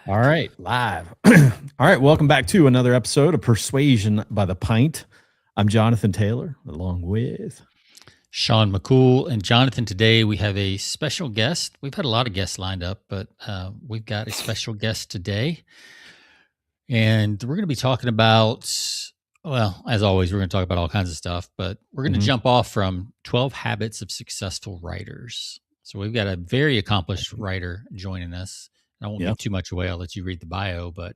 All right, live. All right, welcome back to another episode of Persuasion by the Pint. I'm Jonathan Taylor, along with Sean McCool and Jonathan. Today we have a special guest. We've had a lot of guests lined up, but we've got a special guest today. And we're going to be talking about, well, as always, we're going to talk about all kinds of stuff, but we're going to jump off from 12 Habits of Successful Writers. So we've got a very accomplished writer joining us. I won't give too much away. I'll let you read the bio, but,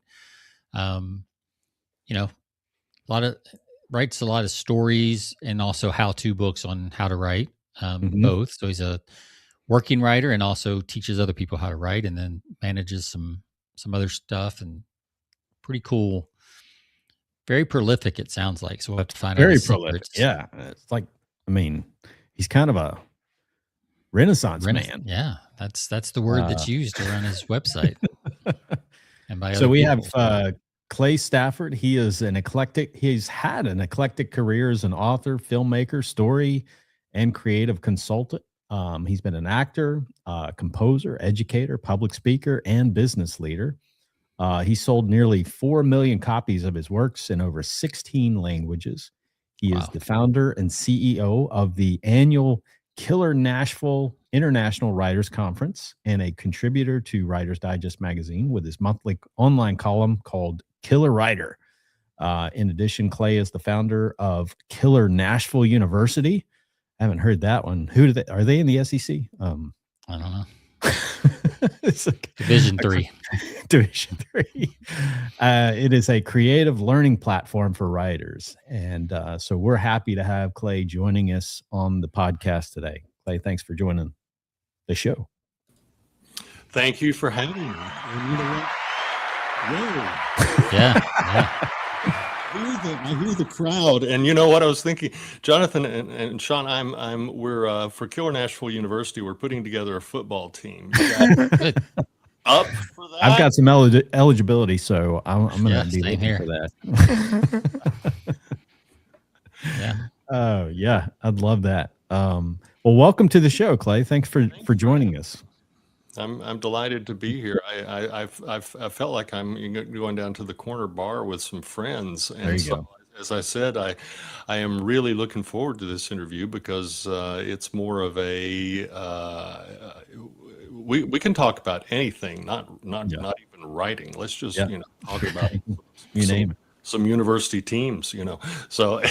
writes a lot of stories and also how-to books on how to write, both. So he's a working writer and also teaches other people how to write, and then manages some other stuff, and pretty cool. Very prolific, it sounds like. So we'll have to find out his prolific. secrets. Yeah. It's like, I mean, he's kind of a Renaissance man. Yeah. That's the word that's used around his website. And by so we have Clay Stafford. He is an eclectic. He's had an eclectic career as an author, filmmaker, story, and creative consultant. He's been an actor, composer, educator, public speaker, and business leader. He sold nearly 4 million copies of his works in over 16 languages. He is the founder and CEO of the annual Killer Nashville International Writers Conference and a contributor to Writer's Digest magazine with his monthly online column called Killer Writer. In addition, Clay is the founder of Killer Nashville University. I haven't heard that one. Are they in the SEC? I don't know. It's like Division 3. Division 3. It is a creative learning platform for writers. And so we're happy to have Clay joining us on the podcast today. Clay, thanks for joining the show. Thank you for having me. And you know what? Whoa. Yeah. I hear the crowd, and you know what I was thinking, Jonathan and Sean. We're for Killer Nashville University. We're putting together a football team. Up for that? I've got some eligibility, so I'm going to be looking here for that. Yeah. Oh yeah, I'd love that. Well, welcome to the show, Clay. Thanks for joining us. I'm delighted to be here. I felt like I'm going down to the corner bar with some friends, and There you so go. as I said, I am really looking forward to this interview because it's more of a we can talk about anything, not even writing. Let's just talk about some university teams, So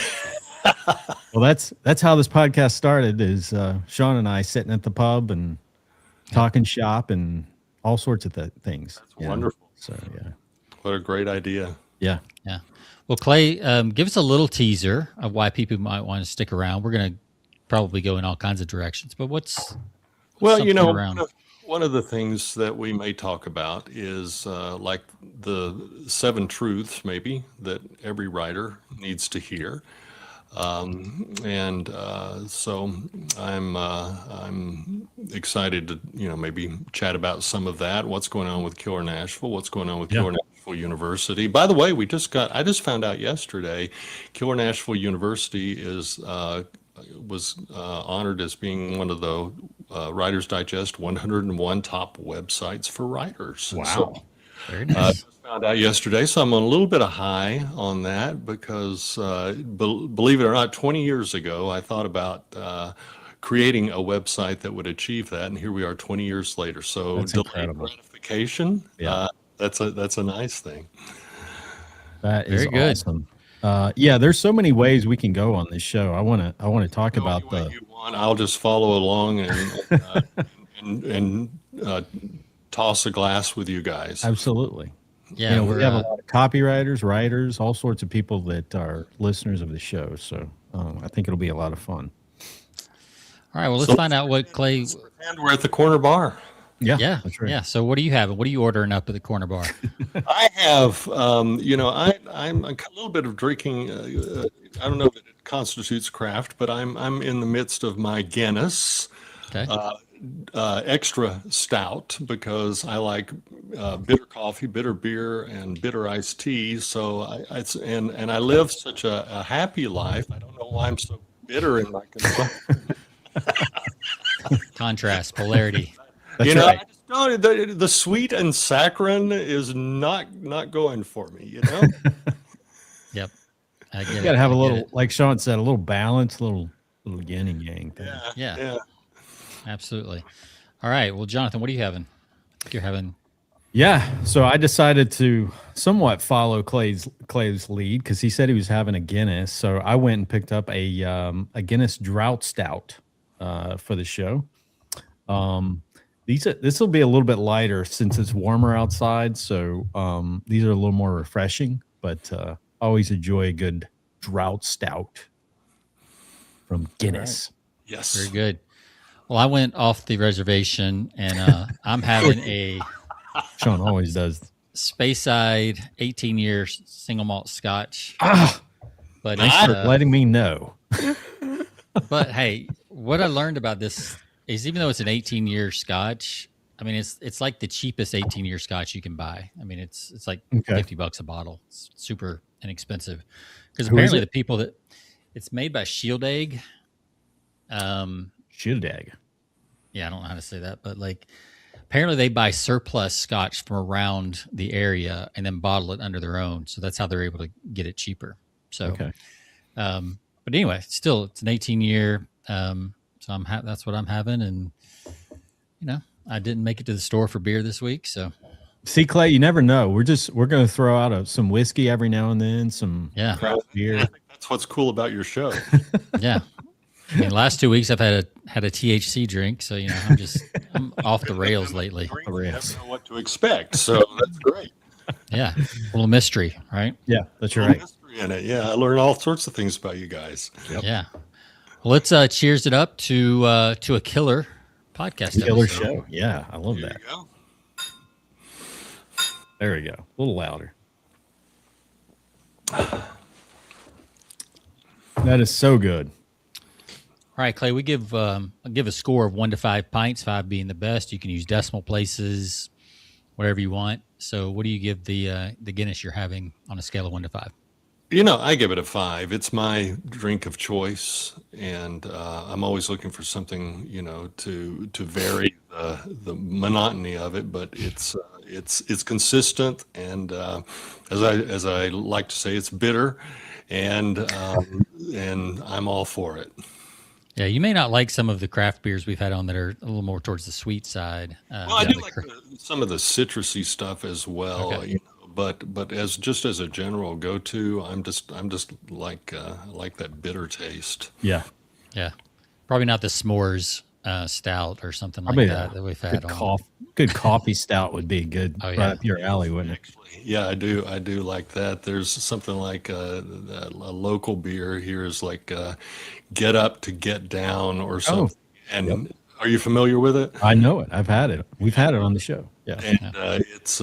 Well, that's how this podcast started. Is Sean and I sitting at the pub and talking shop and all sorts of things. That's wonderful. So yeah, what a great idea. Yeah. Well, Clay, give us a little teaser of why people might want to stick around. We're going to probably go in all kinds of directions, but what's around? One of the things that we may talk about is like the 7 truths, maybe, that every writer needs to hear. So I'm excited to maybe chat about some of that. What's going on with Killer Nashville? What's going on with Killer Nashville University? By the way, I just found out yesterday, Killer Nashville University was honored as being one of the Writer's Digest 101 top websites for writers. Wow. So, Very nice. found out yesterday, so I'm on a little bit of high on that because believe it or not, 20 years ago, I thought about creating a website that would achieve that, and here we are 20 years later. So that's delayed incredible. gratification, that's a nice thing. That is Very good. awesome. There's so many ways we can go on this show. I want to talk about Any way you want, I'll just follow along and toss a glass with you guys. Absolutely. Yeah, we have a lot of copywriters, writers, all sorts of people that are listeners of the show. So I think it'll be a lot of fun. All right. Well, let's find out what Clay. And we're at the corner bar. Yeah. That's right. Yeah. So what do you have? What are you ordering up at the corner bar? I have, I'm a little bit of drinking. I don't know if it constitutes craft, but I'm in the midst of my Guinness. Okay. Extra stout because I like bitter coffee, bitter beer, and bitter iced tea. So I live such a happy life. I don't know why I'm so bitter in my consumption. Contrast, polarity. That's right. No, the sweet and saccharine is not going for me, you know? Yep. I get You it. got to have I a get little, it. like Sean said, a little balance, little yin and yang thing. Yeah. Yeah, Yeah. absolutely. All right. Well, Jonathan, what are you having? You're having. Yeah, so I decided to somewhat follow Clay's lead because he said he was having a Guinness. So I went and picked up a Guinness Drought Stout for the show. This will be a little bit lighter since it's warmer outside. So these are a little more refreshing, but I always enjoy a good Drought Stout from Guinness. Yes. Very good. Well, I went off the reservation and I'm having a Sean always does. Speyside 18-year single malt Scotch. But Thanks for letting me know. But hey, what I learned about this is even though it's an 18-year Scotch, I mean it's like the cheapest 18-year Scotch you can buy. I mean it's like $50 a bottle. It's super inexpensive because apparently the people that it's made by Shield Egg. Shield Egg. Yeah, I don't know how to say that, but like apparently they buy surplus Scotch from around the area and then bottle it under their own. So that's how they're able to get it cheaper. So, but anyway, still it's an 18-year. So that's what I'm having, and you know I didn't make it to the store for beer this week. So see, Clay, you never know. We're going to throw out some whiskey every now and then, some craft beer. I think that's what's cool about your show. Yeah. I mean, last 2 weeks I've had a THC drink, so you know I'm off the rails lately. I never know what to expect, so that's great. Yeah, a little mystery, right? Yeah, that's right. Mystery in it. Yeah, I learn all sorts of things about you guys. Yep. Yeah. Well, let's cheers it up to a killer podcast. Killer episode. show. Yeah, I love There that. you go. There we go. A little louder. That is so good. All right, Clay, we give a score of 1 to 5 pints, 5 being the best. You can use decimal places, whatever you want. So what do you give the Guinness you're having on a scale of 1 to 5? You know, I give it a 5. It's my drink of choice, and I'm always looking for something, you know, to vary the monotony of it. But it's consistent, and as I like to say, it's bitter, and I'm all for it. Yeah, you may not like some of the craft beers we've had on that are a little more towards the sweet side. Well, I do like some of the citrusy stuff as well. Okay. You know, but as a general go-to, I'm just like that bitter taste. Yeah. Yeah, probably not the s'mores stout or something like that we've had. Good coffee stout would be good. Oh, yeah. Right up your alley, wouldn't it? Yeah, I do like that. There's something like a local beer here is like Get Up to Get Down or something. And are you familiar with it? I know it. I've had it. We've had it on the show. Yeah. And it's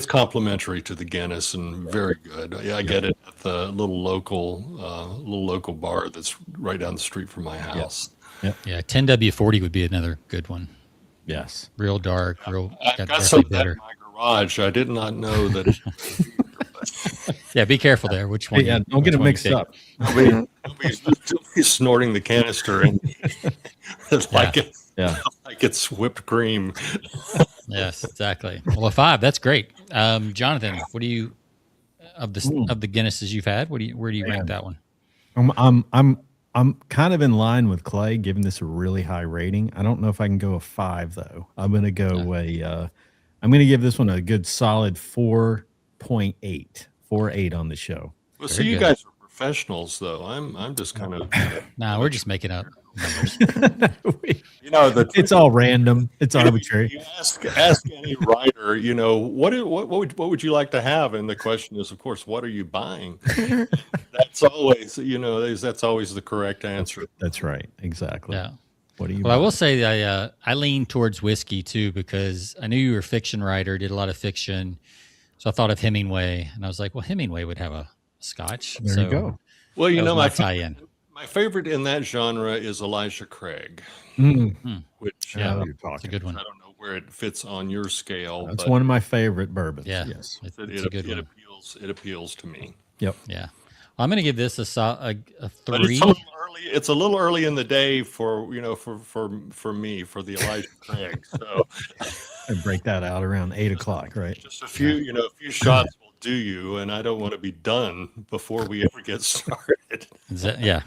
complimentary to the Guinness and very good. I get it at the little local bar that's right down the street from my house. Yeah, 10W40 would be another good one. Yes. Real dark, I got some of that in my garage. I did not know that. Yeah, be careful there. Which one? Yeah, don't get it mixed up. He's snorting the canister and like it's whipped cream. Yes, exactly. Well, a 5, that's great. Jonathan, what do you of the Guinnesses you've had? Where do you rank that one? I'm kind of in line with Clay, giving this a really high rating. I don't know if I can go a 5 though. I'm gonna go I'm gonna give this one a good solid 4.8. 4.8 on the show. Well, see, you guys are professionals, though. I'm just kind of. Nah, we're just making up numbers. You know, it's all random. It's arbitrary. You ask any writer, you know, what would you like to have? And the question is, of course, what are you buying? That's always, you know, that's always the correct answer. That's right. Exactly. Yeah. What do you? Well, I will say I lean towards whiskey too because I knew you were a fiction writer, did a lot of fiction. So I thought of Hemingway, and I was like, well, Hemingway would have a Scotch. There you go. Well, you know, my favorite in that genre is Elijah Craig, which it's a good one. I don't know where it fits on your scale. That's one of my favorite bourbons. Yeah, yes, it's a good one. It appeals to me. Yep. Yeah. Well, I'm going to give this a 3. But it's a little it's a little early in the day for me, for the Elijah Craig. So And break that out around 8 o'clock, right? just a few, a few shots will do you, and I don't want to be done before we ever get started. Yeah.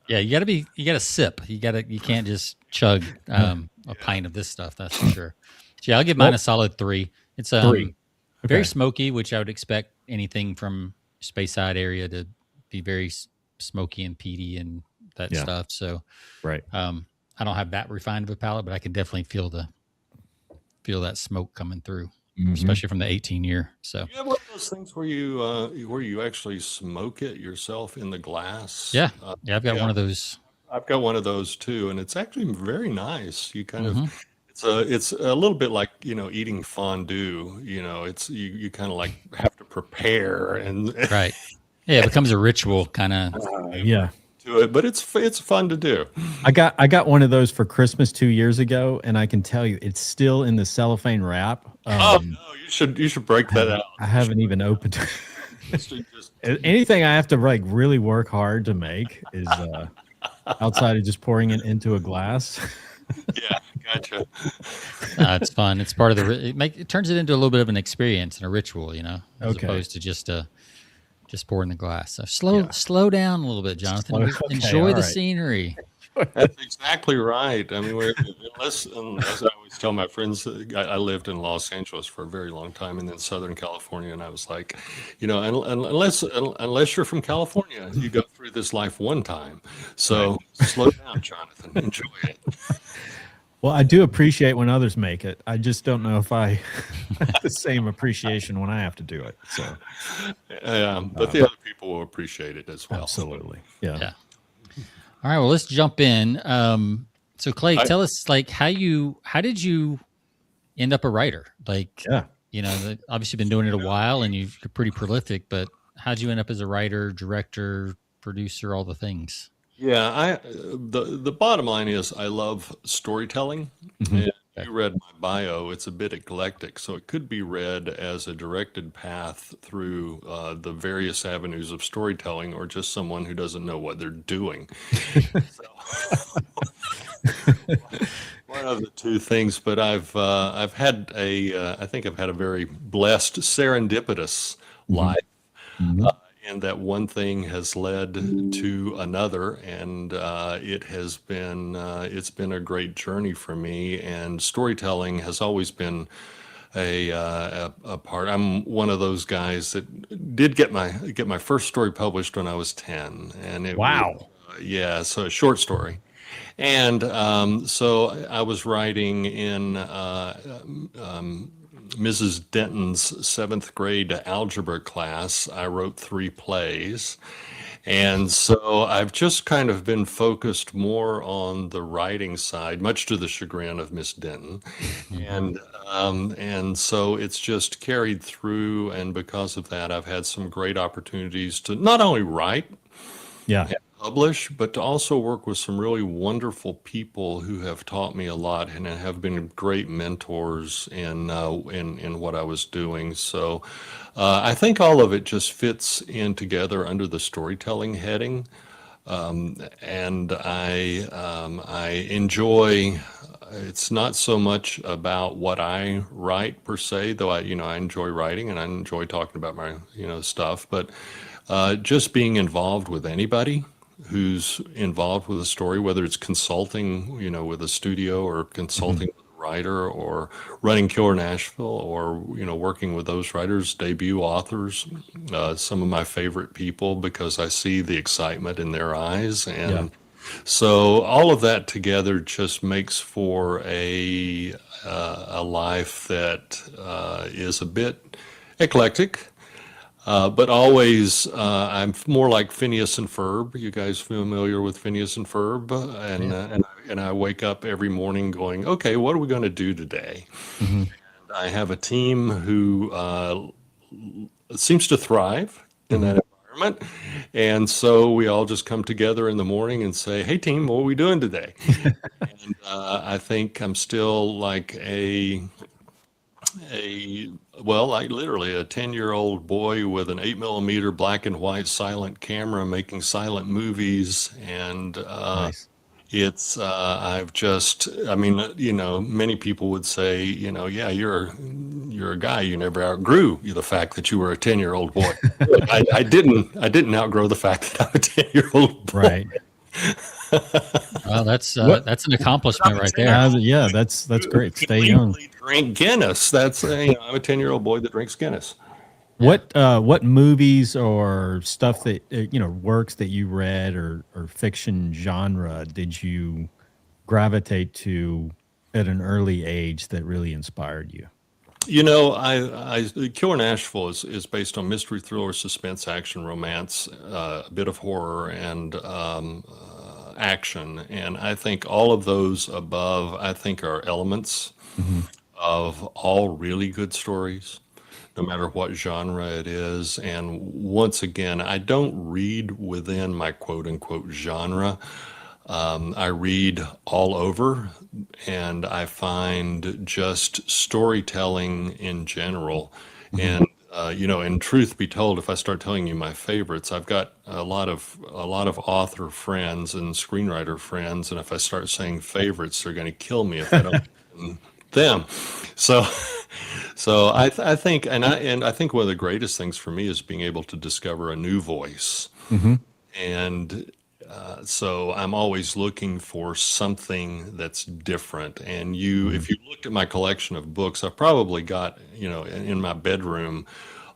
Yeah, you gotta sip. You can't just chug a pint of this stuff, that's for sure. So yeah, I'll give mine a solid 3. It's 3. very Okay. smoky, which I would expect anything from Speyside area to be very smoky and peaty and that Yeah. stuff. So Right. I don't have that refined of a palate, but I can definitely feel that smoke coming through, especially from the 18 year. So You have one of those things where you actually smoke it yourself in the glass. yeah, I've got one of those. I've got one of those too, and it's actually very nice. You kind Mm-hmm. of it's a little bit like eating fondue. It's you kind of like have to prepare and Right. Yeah, it becomes a ritual kind of. Yeah. to it, but it's fun to do. I got one of those for Christmas 2 years ago, and I can tell you it's still in the cellophane wrap. Oh no, you should break that out. I haven't even opened it. Just Anything I have to like really work hard to make is outside of just pouring it into a glass. yeah, gotcha. It's fun. It's part of it turns it into a little bit of an experience and a ritual, as Okay. opposed to just pour in the glass. So slow down a little bit, Jonathan. Enjoy all the right. scenery. That's exactly right. I mean, unless I always tell my friends, I lived in Los Angeles for a very long time, and then Southern California, and I was like, unless you're from California, you go through this life one time. So slow down, Jonathan. Enjoy it. Well, I do appreciate when others make it. I just don't know if I have the same appreciation when I have to do it. So but the other people will appreciate it as well. absolutely. Yeah. All right, well, let's jump in. So Clay, tell us how did you end up a writer? Obviously been doing it a while and you're pretty prolific, but how'd you end up as a writer, director, producer, all the things? Yeah, the bottom line is I love storytelling. And you read my bio, it's a bit eclectic, so it could be read as a directed path through the various avenues of storytelling, or just someone who doesn't know what they're doing. One of the two things, but I've had I think I've had a very blessed, serendipitous life. And that one thing has led to another, and it's been a great journey for me. And storytelling has always been a part. I'm one of those guys that did get my first story published when I was 10, and it Wow. was, so a short story. And so I was writing in Mrs. Denton's 7th grade algebra class. I wrote 3 plays. And so I've just kind of been focused more on the writing side, much to the chagrin of Miss Denton. And so it's just carried through. And because of that, I've had some great opportunities to not only write, Yeah. publish, but to also work with some really wonderful people who have taught me a lot and have been great mentors in what I was doing. So I think all of it just fits in together under the storytelling heading, and I enjoy. It's not so much about what I write per se, though I enjoy writing and I enjoy talking about my stuff, but just being involved with anybody who's involved with a story, whether it's consulting, with a studio, or consulting with a writer, or running Killer Nashville, or, working with those writers, debut authors, some of my favorite people, because I see the excitement in their eyes. And so all of that together just makes for a life that is a bit eclectic. But always, I'm more like Phineas and Ferb. You guys familiar with Phineas and Ferb? And I wake up every morning going, okay, what are we going to do today? And I have a team who seems to thrive in that environment. And so we all just come together in the morning and say, hey, team, what are we doing today? And I think I'm still like a well, like literally a 10-year-old boy with an 8 millimeter black and white silent camera making silent movies, and Nice. I've just, I mean, many people would say, yeah, you're a guy, you never outgrew the fact that you were a 10-year-old boy. Look, I didn't outgrow the fact that I'm a 10-year-old boy. Right. Well, that's What? an accomplishment right there. Yeah, that's great. Stay young. Legally drink Guinness. That's I'm a 10-year-old boy that drinks Guinness. What movies or stuff that works that you read or fiction genre did you gravitate to at an early age that really inspired you? Killer Nashville is based on mystery, thriller, suspense, action, romance, a bit of horror, and action. And I think all of those above, I think, are elements Hmm. of all really good stories, no matter what genre it is. And once again, I don't read within my quote unquote genre. I read all over, and I find just storytelling in general. Hmm. And and truth be told, if I start telling you my favorites, I've got a lot of author friends and screenwriter friends, and if I start saying favorites, they're going to kill me if I don't mention them. So, I think, and I think one of the greatest things for me is being able to discover a new voice. Hmm. And so I'm always looking for something that's different. And Hmm. if you looked at my collection of books, I've probably got, in my bedroom,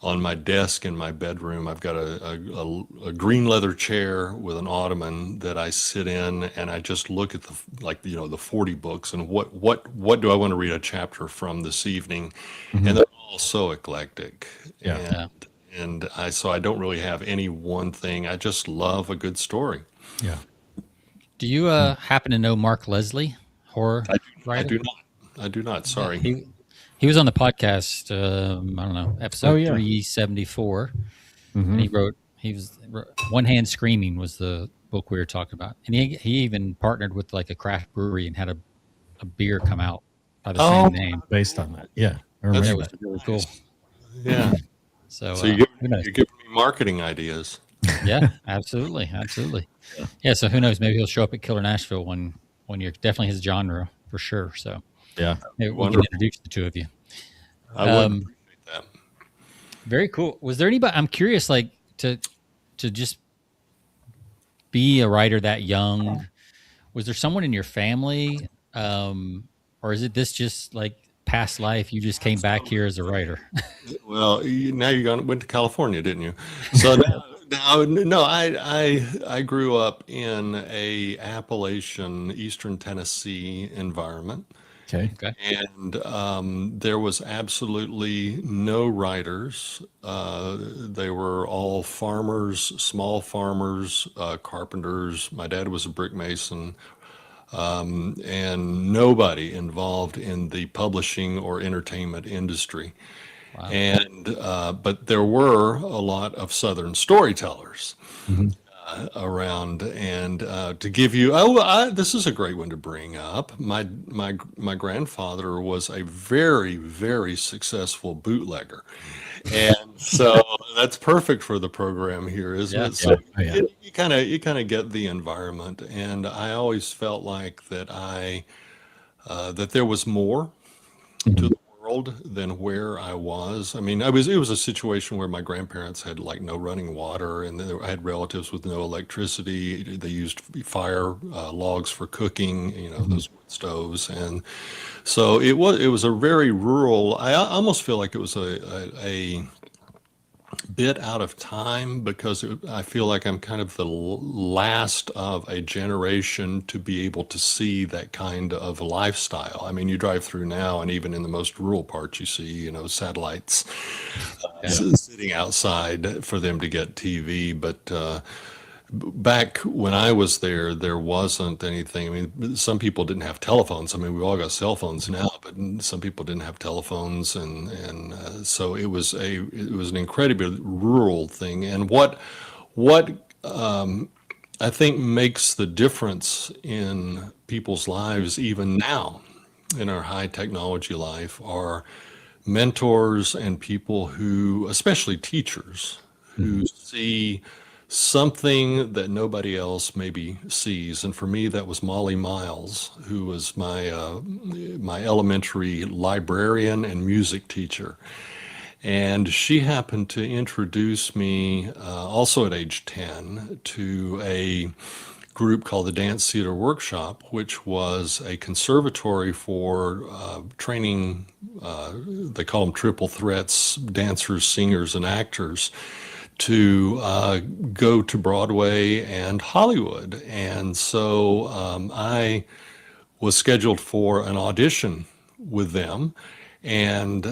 on my desk in my bedroom, I've got a green leather chair with an ottoman that I sit in, and I just look at the 40 books, and what do I want to read a chapter from this evening? Hmm. And they're all so eclectic. Yeah. And Yeah. I don't really have any one thing. I just love a good story. Yeah. Do you happen to know Mark Leslie, horror I do, I writer? do not. I do not. Yeah, Sorry. he was on the podcast. I don't know, Oh episode yeah. 374, and Hmm. One Hand Screaming was the book we were talking about, and he even partnered with like a craft brewery and had a beer come out by the Oh, same name. Based on that. Yeah. I that's It remember was that. really cool. nice. Yeah. So So you're who knows? giving me marketing ideas. Yeah, absolutely, absolutely. Yeah. So who knows? Maybe he'll show up at Killer Nashville one year. Definitely his genre for sure. So Yeah. maybe we can Wonderful. introduce the two of you. I would appreciate that. Very cool. Was there anybody? I'm curious, like to just be a writer that young. Was there someone in your family, or is it this just like past life? You just came back here as a writer. Well, now went to California, didn't you? So no, I grew up in a Appalachian, Eastern Tennessee environment. Okay. Okay. And there was absolutely no writers. They were all farmers, small farmers, carpenters. My dad was a brick mason, and nobody involved in the publishing or entertainment industry. Wow. And but there were a lot of Southern storytellers Hmm. around. And to give you, this is a great one to bring up. My grandfather was a very, very successful bootlegger, and so that's perfect for the program here, isn't Yeah. it? So Oh, yeah. you kind of get the environment, and I always felt like that there was more to Mhm. the world than where I was. I mean, it was a situation where my grandparents had like no running water, and I had relatives with no electricity. They used fire logs for cooking, Mhm. those wood stoves, and so it was a very rural. I almost feel like it was a bit out of time because I feel like I'm kind of the last of a generation to be able to see that kind of lifestyle. I mean, you drive through now, and even in the most rural parts, you see, satellites Yeah. sitting outside for them to get TV. But back when I was there wasn't anything. I mean, some people didn't have telephones. I mean, we've all got cell phones now, but some people didn't have telephones, and so it was an incredibly rural thing. And what I think makes the difference in people's lives even now in our high technology life are mentors and people who, especially teachers, who see something that nobody else maybe sees. And for me, that was Molly Miles, who was my elementary librarian and music teacher. And she happened to introduce me, also at age 10, to a group called the Dance Theater Workshop, which was a conservatory for training, they call them triple threats, dancers, singers, and actors, to go to Broadway and Hollywood. And so I was scheduled for an audition with them, and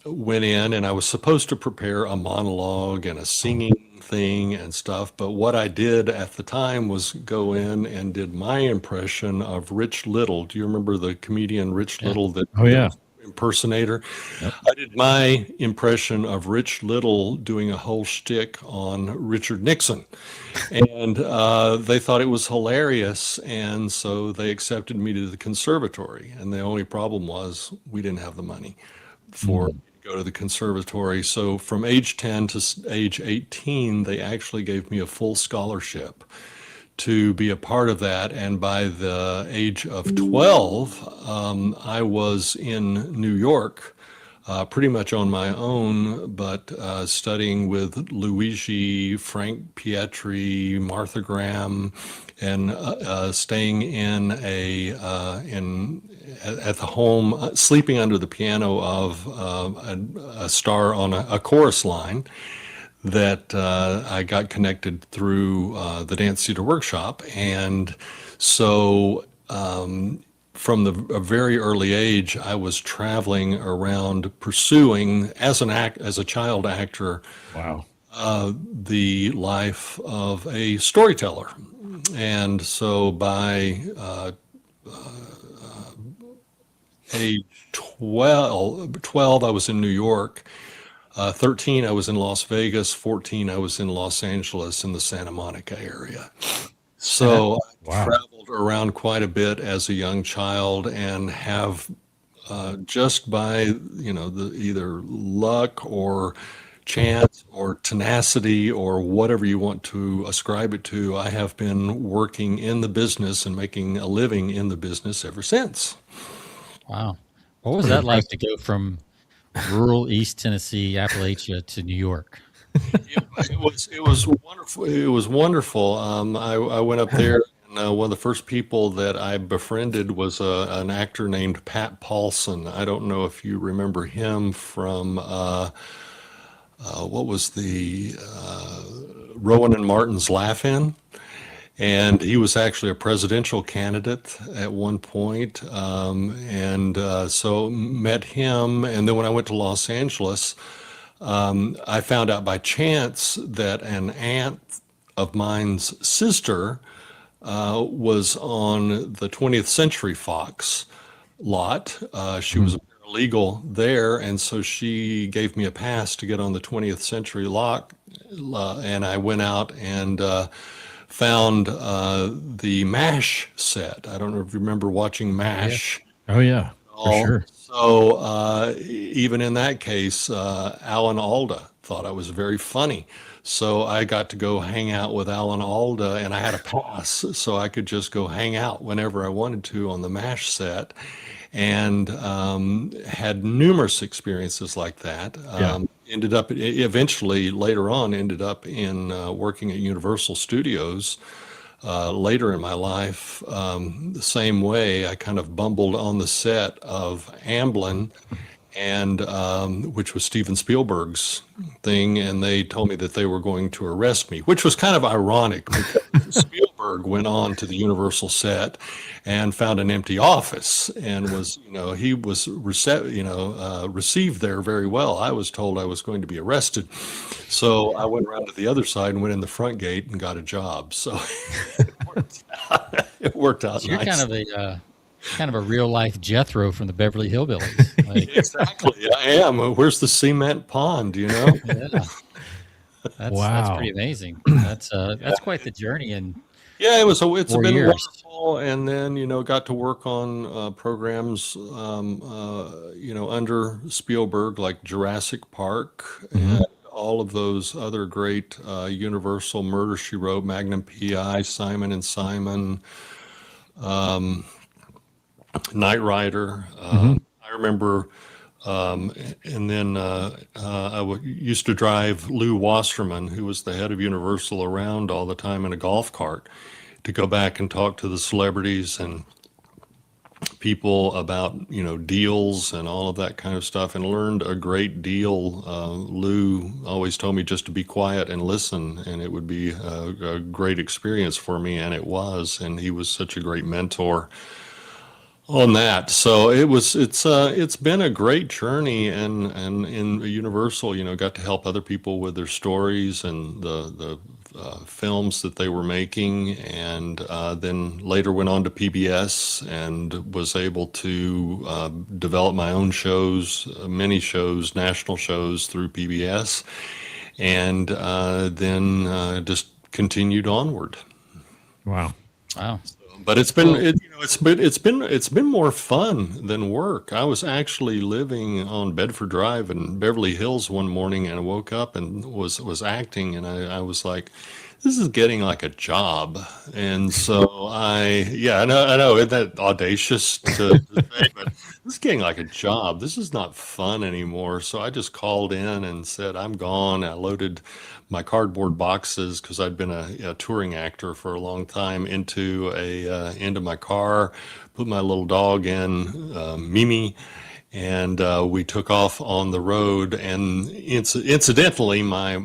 went in, and I was supposed to prepare a monologue and a singing thing and stuff. But what I did at the time was go in and did my impression of Rich Little. Do you remember the comedian Rich Yeah. Little that Oh, yeah. impersonator? Yep. I did my impression of Rich Little doing a whole shtick on Richard Nixon. And they thought it was hilarious. And so they accepted me to the conservatory. And the only problem was we didn't have the money for me to go to the conservatory. So from age 10 to age 18, they actually gave me a full scholarship to be a part of that. And by the age of 12, I was in New York, pretty much on my own, but studying with Luigi, Frank Pietri, Martha Graham, and staying in at the home, sleeping under the piano of a star on a chorus line that I got connected through the Dance Theater Workshop. And so from a very early age, I was traveling around pursuing, as a child actor, Wow. the life of a storyteller. And so by age 12, I was in New York. 13, I was in Las Vegas. 14, I was in Los Angeles in the Santa Monica area. So I Wow. traveled around quite a bit as a young child, and have just by, the either luck or chance or tenacity or whatever you want to ascribe it to, I have been working in the business and making a living in the business ever since. Wow. What was Pretty that like impressive. to go from rural East Tennessee, Appalachia to New York? It was wonderful. It was wonderful. I went up there, and one of the first people that I befriended was an actor named Pat Paulson. I don't know if you remember him from what was the Rowan and Martin's Laugh-In? And he was actually a presidential candidate at one point. And so met him. And then when I went to Los Angeles, I found out by chance that an aunt of mine's sister was on the 20th Century Fox lot. She was a paralegal there, and so she gave me a pass to get on the 20th Century lot. And I went out and found the MASH set. I don't know if you remember watching MASH. Oh, yeah, for sure. So even in that case, Alan Alda thought I was very funny. So I got to go hang out with Alan Alda, and I had a pass, so I could just go hang out whenever I wanted to on the MASH set, and had numerous experiences like that. Yeah. Eventually, later on, ended up in working at Universal Studios later in my life. The same way, I kind of bumbled on the set of Amblin, and which was Steven Spielberg's thing, and they told me that they were going to arrest me, which was kind of ironic because Spielberg went on to the Universal set and found an empty office, and was, he was received there very well. I was told I was going to be arrested, so I went around to the other side and went in the front gate and got a job. So it worked out So you're nice. kind of a real life Jethro from the Beverly Hillbillies. Like, Exactly, I am. Where's the cement pond? yeah, that's Wow. pretty amazing. That's quite the journey. And Yeah, it's 4 been years. wonderful, and then got to work on programs under Spielberg like Jurassic Park Hmm. and all of those other great Universal Murder She Wrote, Magnum PI, Simon and Simon, Knight Rider. Hmm. I remember, um, and then used to drive Lou Wasserman, who was the head of Universal, around all the time in a golf cart to go back and talk to the celebrities and people about deals and all of that kind of stuff, and learned a great deal. Lou always told me just to be quiet and listen, and it would be a great experience for me, and it was. And he was such a great mentor on that. So it's been a great journey, and in Universal, got to help other people with their stories and the films that they were making, and then later went on to PBS and was able to develop my own shows, many shows, national shows through PBS, and then just continued onward. Wow. Wow. But it's been Well, it, you know it's been more fun than work. I was actually living on Bedford Drive in Beverly Hills one morning, and I woke up and was acting, and I was like, this is getting like a job. And so I know, isn't that audacious to say, but this is getting like a job. This is not fun anymore. So I just called in and said, I'm gone. I loaded my cardboard boxes, because I'd been a touring actor for a long time, into my car, put my little dog in, Mimi, and we took off on the road. And incidentally, my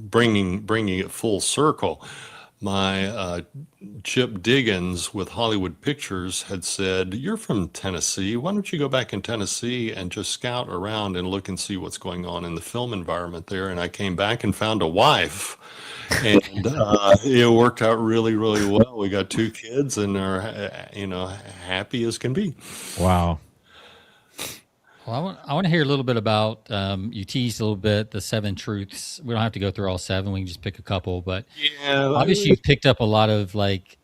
bringing it full circle, my Chip Diggins with Hollywood Pictures had said, "You're from Tennessee. Why don't you go back in Tennessee and just scout around and look and see what's going on in the film environment there?" And I came back and found a wife, and it worked out really, really well. We got two kids, and are happy as can be. Wow. well, I want to hear a little bit about, you teased a little bit the 7 truths. We don't have to go through all 7. We can just pick a couple, but Yeah, obviously you've picked up a lot of like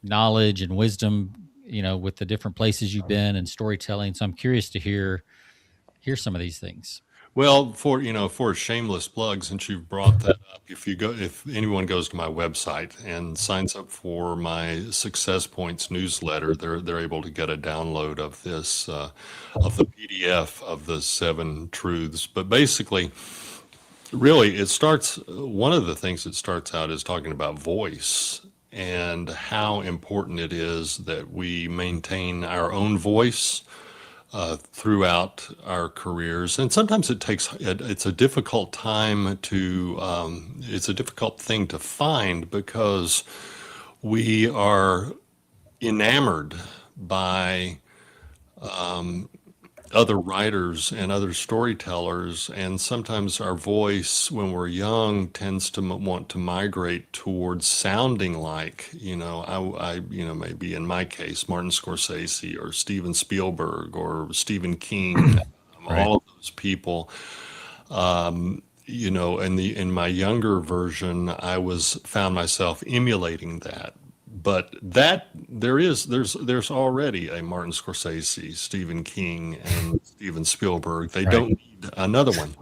knowledge and wisdom, with the different places you've been and storytelling. So I'm curious to hear some of these things. well, for a shameless plug, since you've brought that up, if anyone goes to my website and signs up for my Success Points newsletter, they're able to get a download of this of the PDF of the 7 truths. But basically, really, it starts. One of the things that starts out is talking about voice and how important it is that we maintain our own voice throughout our careers. And sometimes it's a difficult time to, it's a difficult thing to find, because we are enamored by other writers and other storytellers, and sometimes our voice when we're young tends to want to migrate towards sounding like, maybe in my case, Martin Scorsese or Steven Spielberg or Stephen King, Right. all of those people. In my younger version, found myself emulating that. But there's already a Martin Scorsese, Stephen King, and Steven Spielberg. They Right. don't need another one.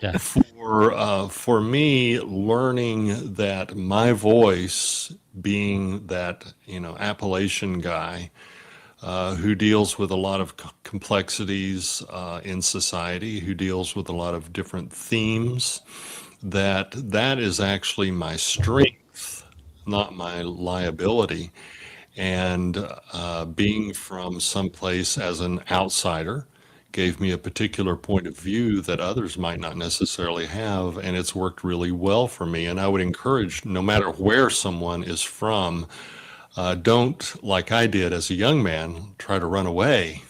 Yeah. For me, learning that my voice, being that Appalachian guy, who deals with a lot of complexities in society, who deals with a lot of different themes, that is actually my strength, not my liability. And being from someplace as an outsider gave me a particular point of view that others might not necessarily have, and it's worked really well for me. And I would encourage, no matter where someone is from, don't, like I did as a young man, try to run away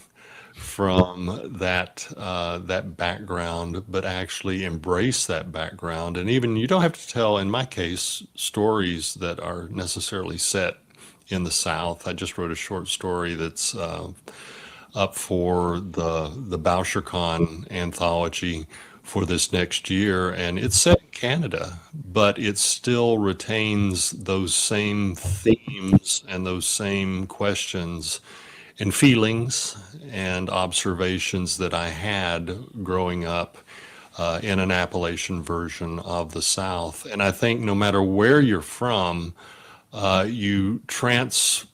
from that background, but actually embrace that background. And even you don't have to tell, in my case, stories that are necessarily set in the South. I just wrote a short story that's up for the Bouchercon anthology for this next year, and it's set in Canada, but it still retains those same themes and those same questions and feelings and observations that I had growing up in an Appalachian version of the South. And I think no matter where you're from, you transpose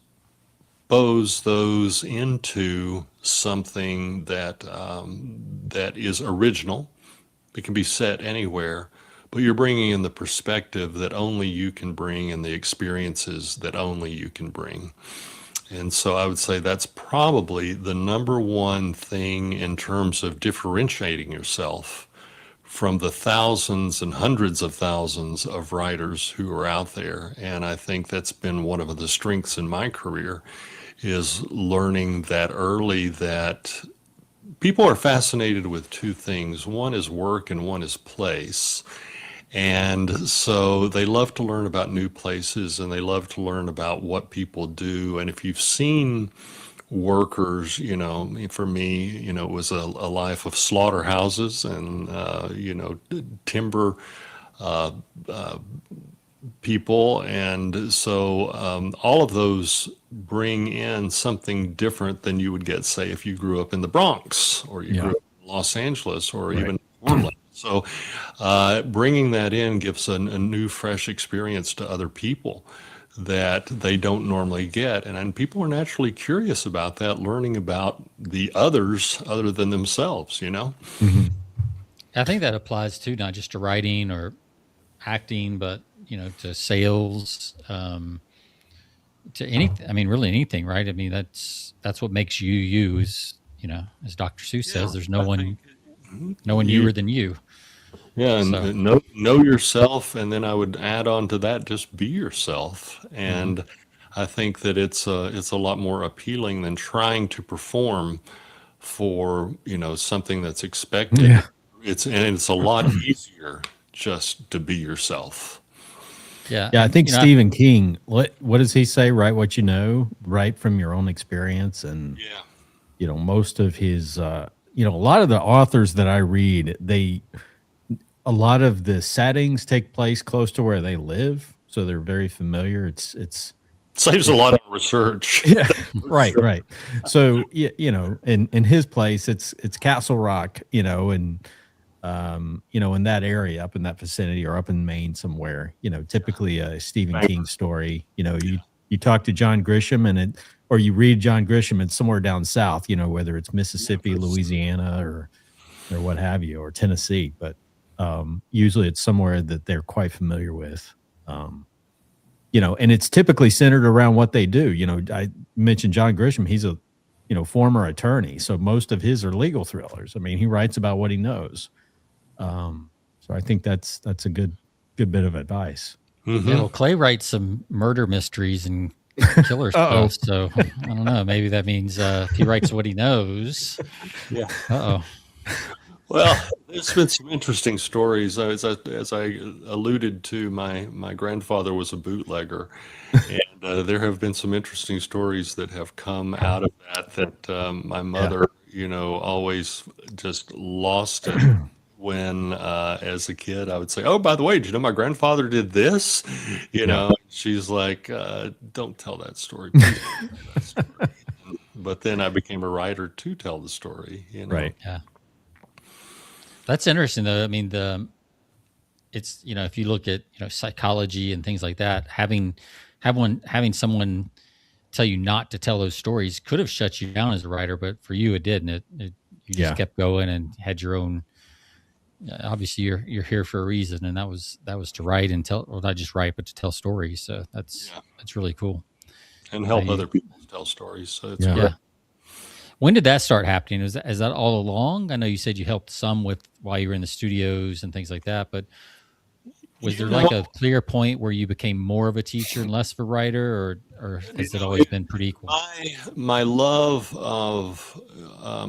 those into something that is original. It can be set anywhere, but you're bringing in the perspective that only you can bring and the experiences that only you can bring. And so I would say that's probably the number one thing in terms of differentiating yourself from the thousands and hundreds of thousands of writers who are out there. And I think that's been one of the strengths in my career, is learning that early that people are fascinated with two things. One is work and one is place. And so they love to learn about new places and they love to learn about what people do. And if you've seen workers, for me, it was a life of slaughterhouses and, timber people. And so all of those bring in something different than you would get, say, if you grew up in the Bronx or you grew up in Los Angeles or even Portland. So bringing that in gives a new, fresh experience to other people that they don't normally get. And people are naturally curious about that, learning about the others other than themselves, Mm-hmm. I think that applies too, not just to writing or acting, but to sales, to anything. I mean, really anything, right? I mean, that's what makes you you. Is as Dr. Seuss says, there's no one newer than you. Yeah, and So, know yourself, and then I would add on to that, just be yourself. And I think that it's a lot more appealing than trying to perform for something that's expected. Yeah. It's a lot easier just to be yourself. yeah, Yeah, I and think Stephen King, what does he say? Write what you know, write from your own experience. And, Yeah. Most of his, a lot of the authors that I read, a lot of the settings take place close to where they live. So they're very familiar. It's Saves a lot of research. yeah, right, right. So, in his place, it's Castle Rock, and, in that area, up in that vicinity or up in Maine somewhere, typically a Stephen King story, you talk to John Grisham or you read John Grisham, it's somewhere down south, whether it's Mississippi, Louisiana, or what have you, or Tennessee, but usually it's somewhere that they're quite familiar with. And it's typically centered around what they do. I mentioned John Grisham, he's a former attorney, so most of his are legal thrillers. I mean, he writes about what he knows. So I think that's a good bit of advice. Mm-hmm. Yeah, well, Clay writes some murder mysteries and killer stuff. So I don't know. Maybe that means if he writes what he knows. Yeah. Well, there's been some interesting stories. As I alluded to, my grandfather was a bootlegger, and there have been some interesting stories that have come out of that my mother, always just lost it when, as a kid, I would say, "Oh, by the way, did you know my grandfather did this?" She's like, "Don't tell that story, please don't tell that story." But then I became a writer to tell the story. Right. Yeah. That's interesting, though. I mean, it's if you look at psychology and things like that, having someone tell you not to tell those stories could have shut you down as a writer, but for you, it didn't. You just kept going and had your own. Obviously, you're here for a reason, and that was to write and tell, or not just write, but to tell stories. So that's really cool. And help other people tell stories. So it's great. When did that start happening? Is that all along? I know you said you helped some with while you were in the studios and things like that, but was there like a clear point where you became more of a teacher and less of a writer, or has it always been pretty equal? My love of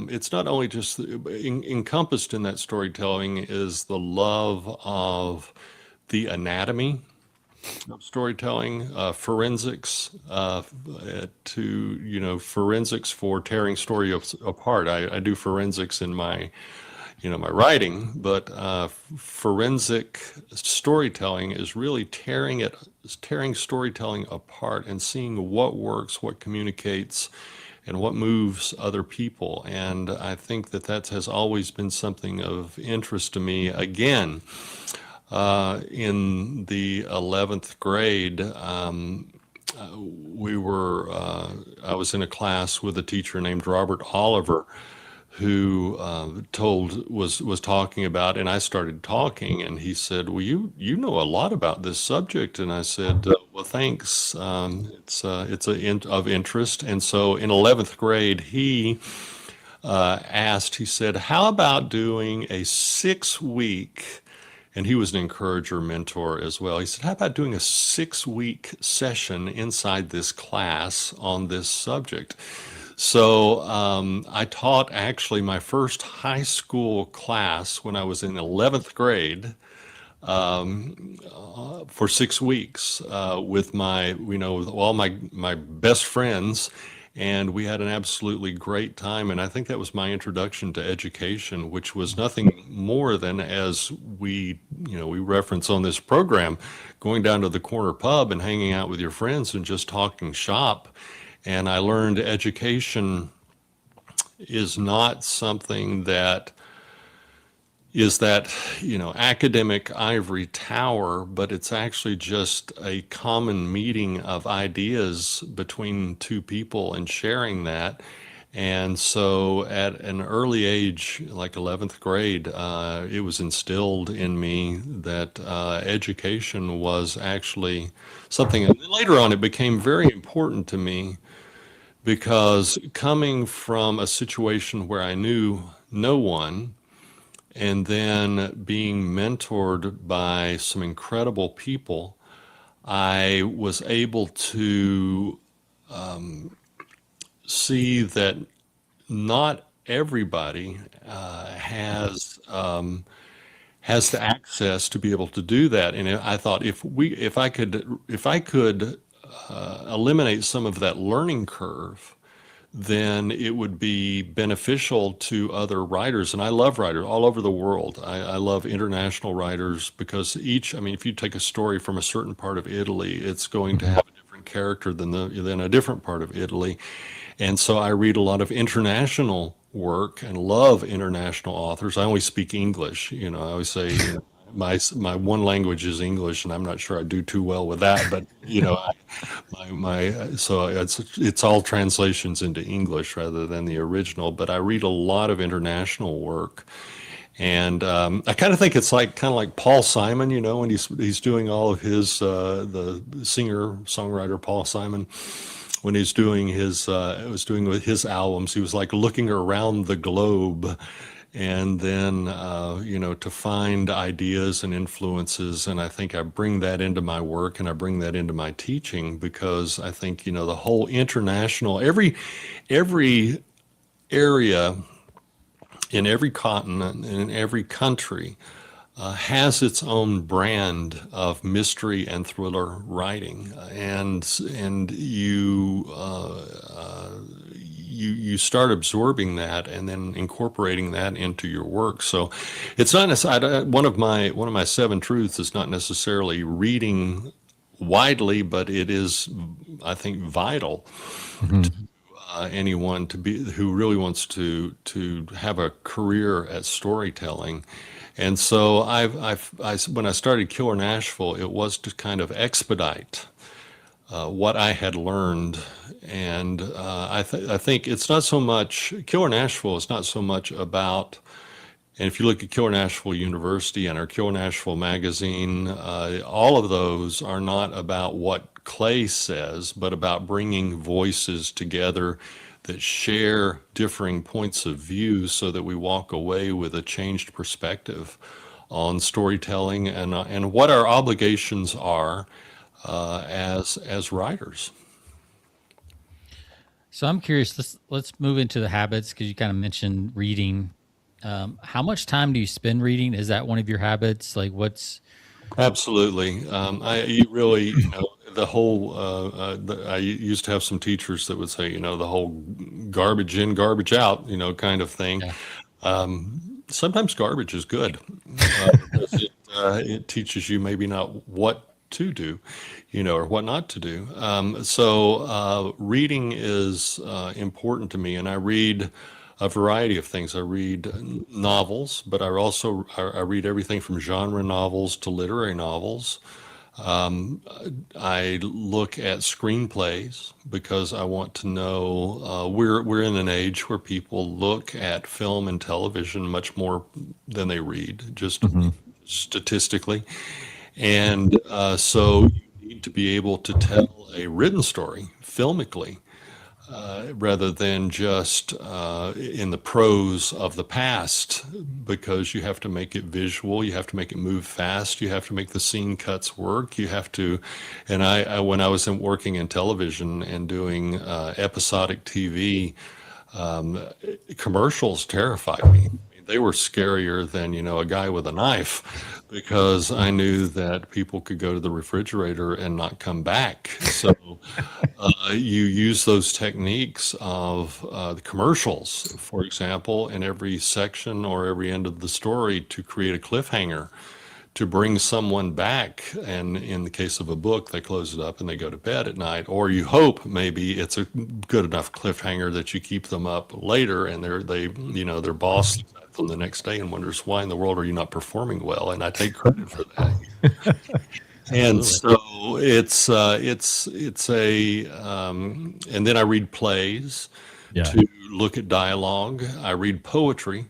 it's not only just encompassed in that storytelling is the love of the anatomy of storytelling, forensics, forensics for tearing story apart. I do forensics in my my writing, but forensic storytelling is really tearing storytelling apart and seeing what works, what communicates, and what moves other people. And I think that has always been something of interest to me. Again, in the 11th grade, I was in a class with a teacher named Robert Oliver, who was talking about, and I started talking, and he said, "Well, you know a lot about this subject," and I said, "Well, thanks. It's of interest." And so in 11th grade, he he said, "How about doing a 6 week?" And he was an encourager, mentor as well. He said, "How about doing a 6 week session inside this class on this subject?" So I taught actually my first high school class when I was in 11th grade for 6 weeks with with all my best friends. And we had an absolutely great time. And I think that was my introduction to education, which was nothing more than, as we reference on this program, going down to the corner pub and hanging out with your friends and just talking shop. And I learned education is not something that is that, academic ivory tower, but it's actually just a common meeting of ideas between two people and sharing that. And so at an early age, like 11th grade, it was instilled in me that education was actually something. And later on, it became very important to me because coming from a situation where I knew no one, and then being mentored by some incredible people, I was able to see that not everybody has the access to be able to do that. And I thought if I could eliminate some of that learning curve, then it would be beneficial to other writers. And I love writers all over the world. I love international writers because if you take a story from a certain part of Italy, it's going to have a different character than a different part of Italy. And so I read a lot of international work and love international authors. I only speak English. I always say, my one language is English, and I'm not sure I do too well with that. But so it's all translations into English rather than the original. But I read a lot of international work, and I kind of think it's kind of like Paul Simon, when he's doing all of his the singer songwriter Paul Simon. When he's doing with his albums, he was like looking around the globe, and then to find ideas and influences. And I think I bring that into my work, and I bring that into my teaching, because I think the whole international, every area in every continent and in every country has its own brand of mystery and thriller writing, and you start absorbing that and then incorporating that into your work. So it's not necessarily one of my 7 truths is not necessarily reading widely, but it is, I think, vital to anyone who really wants to have a career at storytelling. And so when I started Killer Nashville, it was to kind of expedite what I had learned. And I think it's not so much, Killer Nashville is not so much about, and if you look at Killer Nashville University and our Killer Nashville magazine, all of those are not about what Clay says, but about bringing voices together that share differing points of view so that we walk away with a changed perspective on storytelling and what our obligations are as writers. So I'm curious. Let's move into the habits, because you kind of mentioned reading. How much time do you spend reading? Is that one of your habits? Like, what's Absolutely. You really, the whole, I used to have some teachers that would say, the whole garbage in, garbage out, kind of thing. yeah. sometimes garbage is good. Because it teaches you maybe not what to do, or what not to do. So reading is important to me, and I read a variety of things. I read novels, but I read everything from genre novels to literary novels. Um, I look at screenplays because I want to know. We're in an age where people look at film and television much more than they read, just Mhm. statistically. And so you need to be able to tell a written story filmically rather than just in the prose of the past, because you have to make it visual, you have to make it move fast, you have to make the scene cuts work, you have to. And when I was working in television and doing episodic TV, um, commercials terrified me. They were scarier than, a guy with a knife, because I knew that people could go to the refrigerator and not come back. So you use those techniques of the commercials, for example, in every section or every end of the story to create a cliffhanger, to bring someone back. And in the case of a book, they close it up and they go to bed at night. Or you hope maybe it's a good enough cliffhanger that you keep them up later, and their boss looks at them the next day and wonders, why in the world are you not performing well? And I take credit for that. And Absolutely. so it's a and then I read plays Yeah. to look at dialogue. I read poetry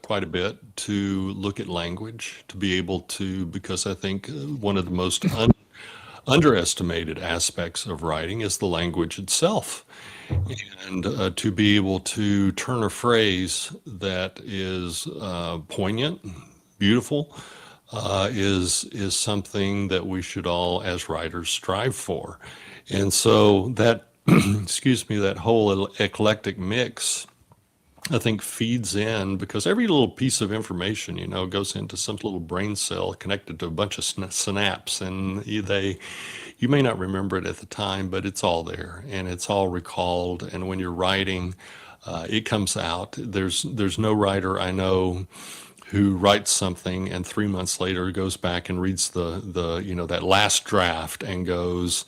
quite a bit to look at language, to be able to, because I think one of the most underestimated aspects of writing is the language itself. And to be able to turn a phrase that is poignant, beautiful, is something that we should all, as writers, strive for. And so that, excuse me, that whole eclectic mix, I think, feeds in, because every little piece of information, goes into some little brain cell connected to a bunch of synapse, and you may not remember it at the time, but it's all there and it's all recalled. And when you're writing, it comes out. There's no writer I know who writes something and 3 months later goes back and reads that last draft and goes,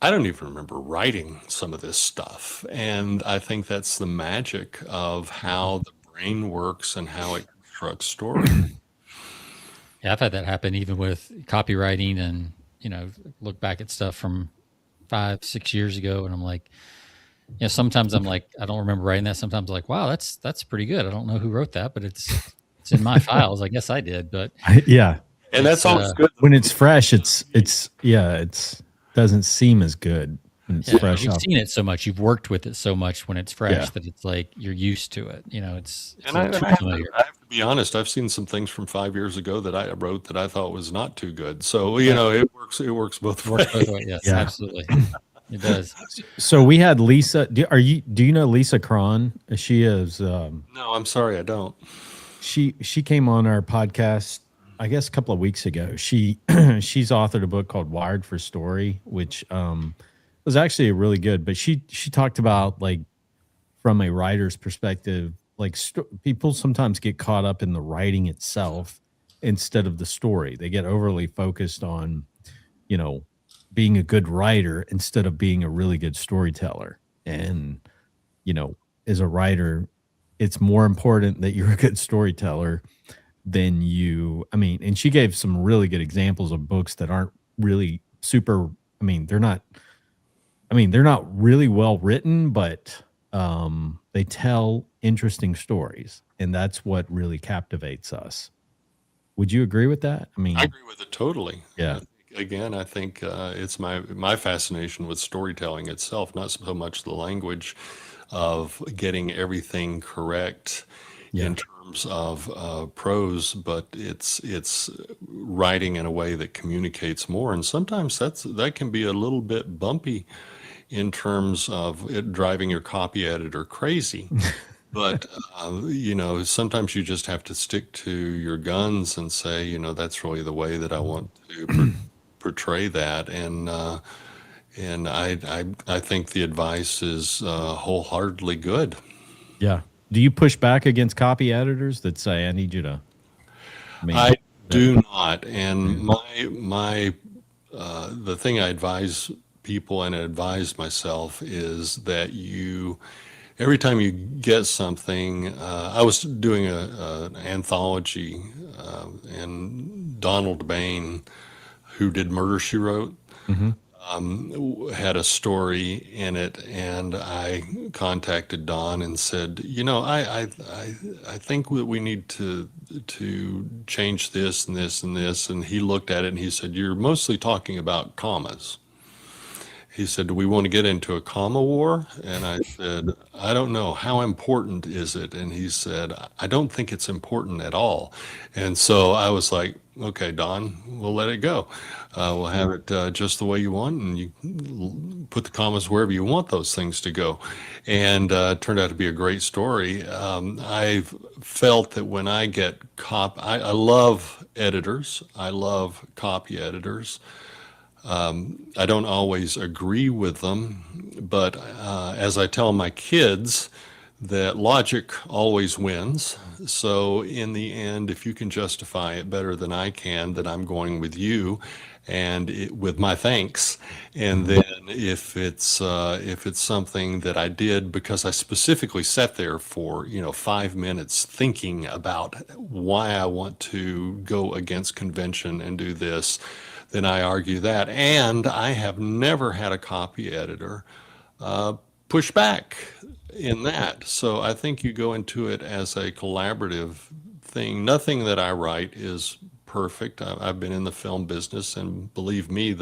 I don't even remember writing some of this stuff. And I think that's the magic of how the brain works and how it constructs story. Yeah, I've had that happen even with copywriting, and look back at stuff from 5-6 years ago, and I'm like, sometimes I'm like, I don't remember writing that. Sometimes I'm like, wow, that's pretty good. I don't know who wrote that, but it's in my files. I guess I did, but Yeah. And that's always good. When it's fresh, it's doesn't seem as good when it's fresh you've up. seen it so much, you've worked with it so much when it's fresh Yeah. that it's like you're used to it. It's And I too have familiar. I have to be honest, I've seen some things from 5 years ago that I wrote that I thought was not too good. So, it works both It works ways. both ways. Yes, Yeah. absolutely. It does. So we had Lisa. Do you know Lisa Cron? She is No, I'm sorry, I don't. she came on our podcast, I guess, a couple of weeks ago. She's authored a book called Wired for Story, which was actually really good. But she talked about, like, from a writer's perspective, like, people sometimes get caught up in the writing itself instead of the story. They get overly focused on, being a good writer instead of being a really good storyteller. And, as a writer, it's more important that you're a good storyteller than and she gave some really good examples of books that aren't really super, they're not really well written, but they tell interesting stories, and that's what really captivates us. Would you agree with that? I agree with it totally. Yeah. Again, I think it's my fascination with storytelling itself, not so much the language of getting everything correct in terms of prose, but it's writing in a way that communicates more. And sometimes that can be a little bit bumpy in terms of it driving your copy editor crazy. But sometimes you just have to stick to your guns and say, that's really the way that I want to portray that. And I think the advice is wholeheartedly good. Yeah. Do you push back against copy editors that say, "I need you to"? I do not, and the thing I advise people and advise myself is that every time you get something, I was doing an anthology, and Donald Bain, who did Murder, She Wrote, Mhm. had a story in it, and I contacted Don and said, I think that we need to change this and this and this. And he looked at it and he said, "You're mostly talking about commas." He said, "Do we want to get into a comma war?" And I said, "I don't know. How important is it?" And he said, "I don't think it's important at all." And so I was like, "Okay, Don, we'll let it go. We'll have it just the way you want, and you put the commas wherever you want those things to go." And it turned out to be a great story. I've felt that when I get I love editors. I love copy editors. I don't always agree with them, but as I tell my kids, that logic always wins. So in the end, if you can justify it better than I can, then I'm going with you, and with my thanks. And then if it's something that I did because I specifically sat there for 5 minutes thinking about why I want to go against convention and do this, then I argue that. And I have never had a copy editor push back in that. So I think you go into it as a collaborative thing. Nothing that I write is perfect. I've been in the film business, and believe me,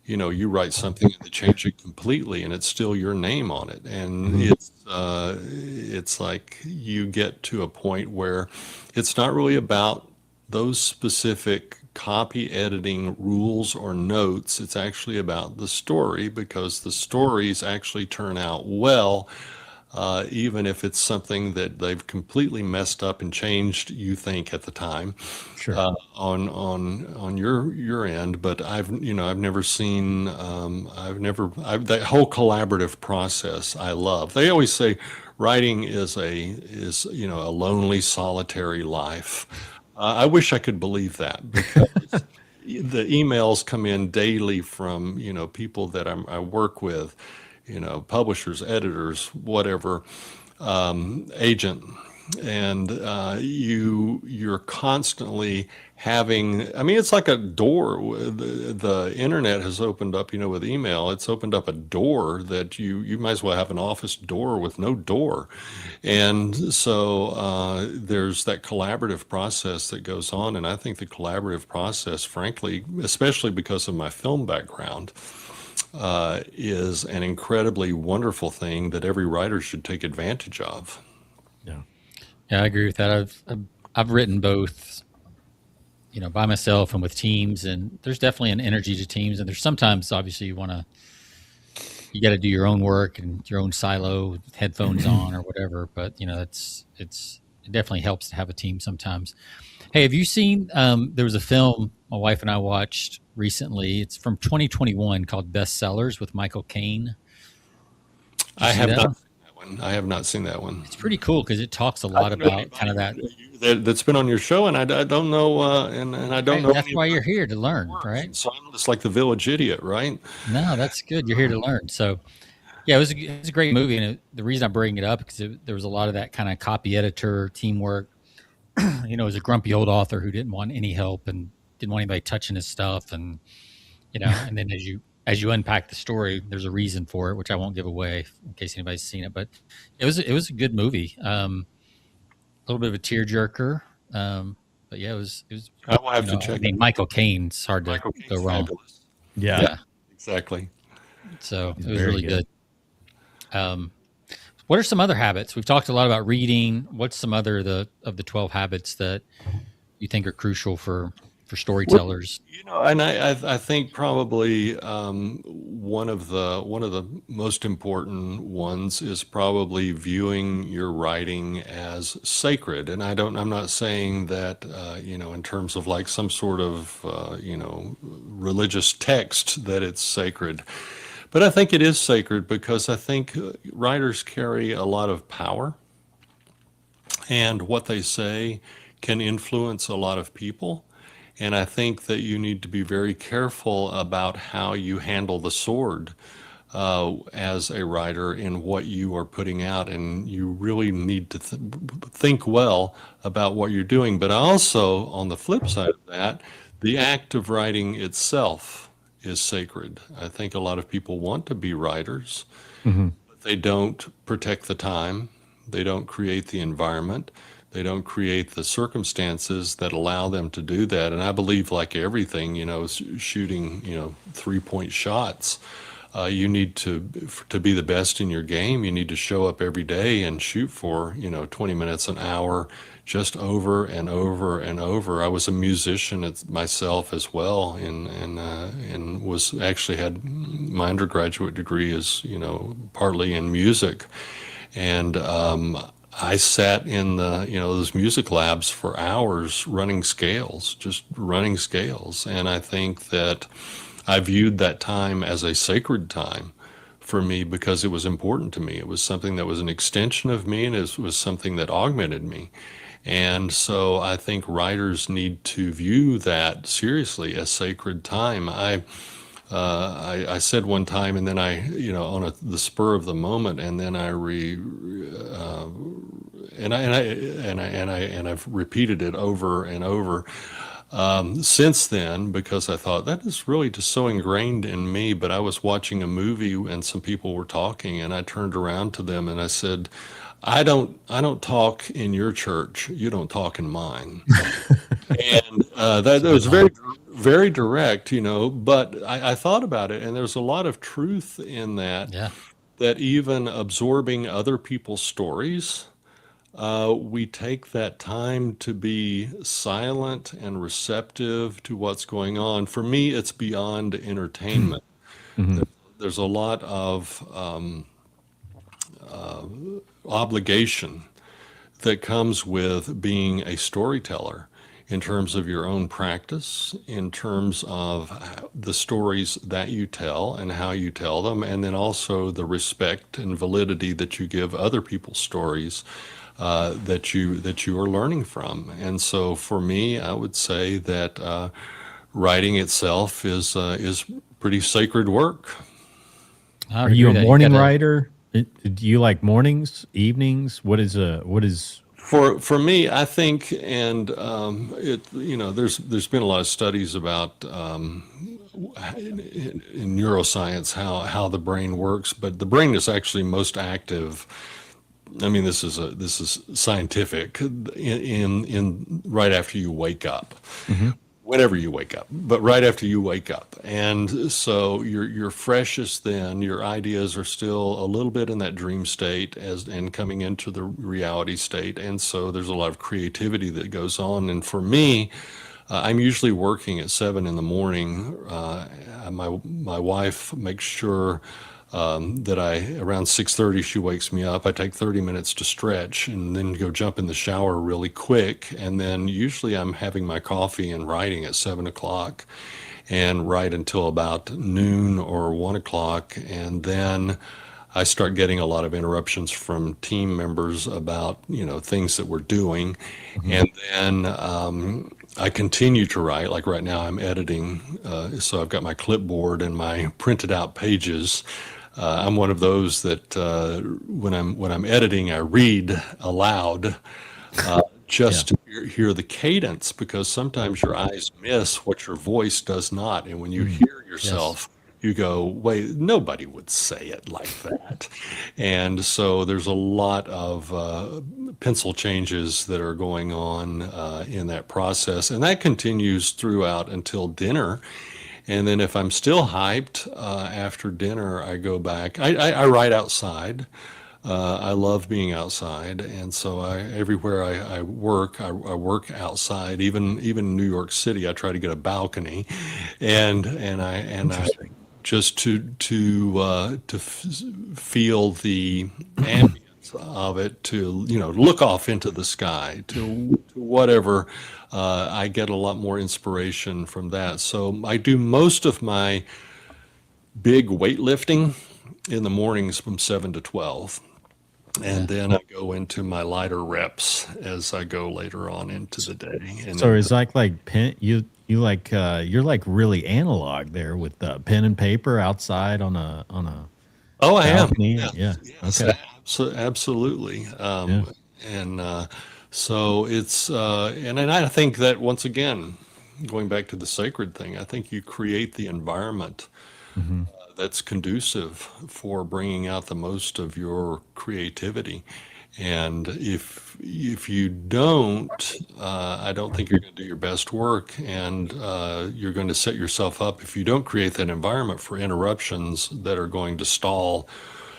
you write something and they change it completely, and it's still your name on it. And it's like you get to a point where it's not really about those specific copy editing rules or notes. It's actually about the story, because the stories actually turn out well, even if it's something that they've completely messed up and changed, you think at the time, Sure. on your end. But I've never seen, that whole collaborative process I love. They always say writing is a lonely, solitary life. I wish I could believe that, because the emails come in daily from people that I work with, publishers, editors, whatever, agent, and you're constantly having. I mean, it's like a door. The internet has opened up, with email. It's opened up a door that you might as well have an office door with no door. And so there's that collaborative process that goes on. And I think the collaborative process, frankly, especially because of my film background, is an incredibly wonderful thing that every writer should take advantage of. Yeah. Yeah, I agree with that. I've written both, by myself and with teams, and there's definitely an energy to teams. And there's sometimes, obviously, you got to do your own work and your own silo, with headphones on or whatever. But it definitely helps to have a team sometimes. Hey, have you seen? There was a film my wife and I watched recently. It's from 2021 called Bestsellers with Michael Caine. I have not seen that one. I have not seen that one. It's pretty cool because it talks a lot about kind of that. That's been on your show, and I don't know, and I don't know. That's why you're here to learn, right? So I'm just like the village idiot, right? No, that's good. You're here to learn. So, yeah, it was a great movie, and the reason I bring it up because there was a lot of that kind of copy editor teamwork. It was a grumpy old author who didn't want any help and didn't want anybody touching his stuff, and and then as you unpack the story, there's a reason for it, which I won't give away in case anybody's seen it. But it was a good movie. A little bit of a tearjerker, but yeah, it was. I will have to check. I mean, Michael Caine's hard to go wrong. Fabulous. Yeah, exactly. So it was really good. What are some other habits? We've talked a lot about reading. What's some other of the 12 habits that you think are crucial for storytellers? And I think probably one of the most important ones is probably viewing your writing as sacred. And I'm not saying that in terms of like some sort of religious text that it's sacred. But I think it is sacred because I think writers carry a lot of power. and what they say can influence a lot of people. And I think that you need to be very careful about how you handle the sword as a writer in what you are putting out. And you really need to think well about what you're doing. But also, on the flip side of that, the act of writing itself is sacred. I think a lot of people want to be writers, Hmm. but they don't protect the time, they don't create the environment, they don't create the circumstances that allow them to do that. And I believe, like everything, shooting, 3-point shots, you need to be the best in your game. You need to show up every day and shoot for 20 minutes, an hour, just over and over and over. I was a musician myself as well, and was actually had my undergraduate degree is partly in music, and I sat in those music labs for hours running scales, just running scales. And I think that I viewed that time as a sacred time for me because it was important to me. It was something that was an extension of me, and it was something that augmented me. And so I think writers need to view that seriously as sacred time. I said one time, and then on the spur of the moment, and then I've repeated it over and over since then, because I thought that is really just so ingrained in me. But I was watching a movie and some people were talking, and I turned around to them and I said, I don't talk in your church. You don't talk in mine. And that was very, very direct, but I thought about it, and there's a lot of truth in that, Yeah. that even absorbing other people's stories, we take that time to be silent and receptive to what's going on. For me, it's beyond entertainment. Hmm. There's a lot of obligation that comes with being a storyteller, in terms of your own practice, in terms of the stories that you tell and how you tell them, and then also the respect and validity that you give other people's stories that you are learning from. And so, for me, I would say that writing itself is pretty sacred work. I Are would you agree a that you morning gotta. writer? Do you like mornings, evenings? What is? For me, I think, and there's been a lot of studies about in neuroscience how the brain works, but the brain is actually most active. I mean, this is scientific in right after you wake up, Hmm. whenever you wake up, but right after you wake up. And so you're freshest then, your ideas are still a little bit in that dream state and coming into the reality state. And so there's a lot of creativity that goes on. And for me, I'm usually working at 7 in the morning. My wife makes sure that around 6:30 she wakes me up. I take 30 minutes to stretch and then go jump in the shower really quick. And then usually I'm having my coffee and writing at 7 o'clock, and write until about noon or 1 o'clock. And then I start getting a lot of interruptions from team members about, things that we're doing. Hmm. And then I continue to write. Like right now, I'm editing. So I've got my clipboard and my printed out pages. I'm one of those that when I'm editing, I read aloud, Yeah. just to hear the cadence, because sometimes your eyes miss what your voice does not. And when you Mm. hear Yes. yourself, you go, wait, nobody would say it like that. And so there's a lot of pencil changes that are going on in that process. And that continues throughout until dinner. And then if I'm still hyped after dinner, I go back. I write outside. I love being outside, and so everywhere I work, I work outside. Even in New York City, I try to get a balcony, and I Interesting. just to feel the ambience of it, to look off into the sky, to whatever. I get a lot more inspiration from that. So I do most of my big weightlifting in the mornings from 7 to 12. And then I go into my lighter reps as I go later on into the day. And So it's like pen you like you're like really analog there with pen and paper outside on a oh, I am. balcony. Yeah. Yeah. Yes, Okay. absolutely. Yeah. And so it's, and I think that once again, going back to the sacred thing, I think you create the environment Hmm. that's conducive for bringing out the most of your creativity. And if you don't, I don't think you're going to do your best work, and you're going to set yourself up if you don't create that environment for interruptions that are going to stall.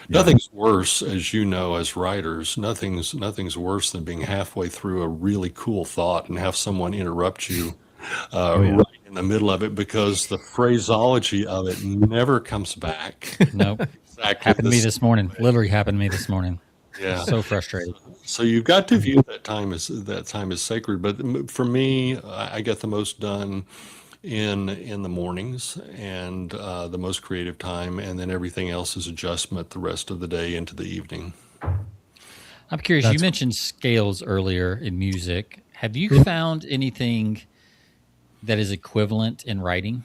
Yeah. Nothing's worse, as you know, as writers, nothing's worse than being halfway through a really cool thought and have someone interrupt you Oh yeah. right in the middle of it because the phraseology of it never comes back Nope. exactly Happened to the me same this morning. way. Literally happened to me this morning. Yeah. So frustrated. So you've got to view that time as sacred. But for me, I get the most done in the mornings and the most creative time, and then everything else is adjustment the rest of the day into the evening. I'm curious, you That's mentioned scales earlier in music. Have you found anything that is equivalent in writing?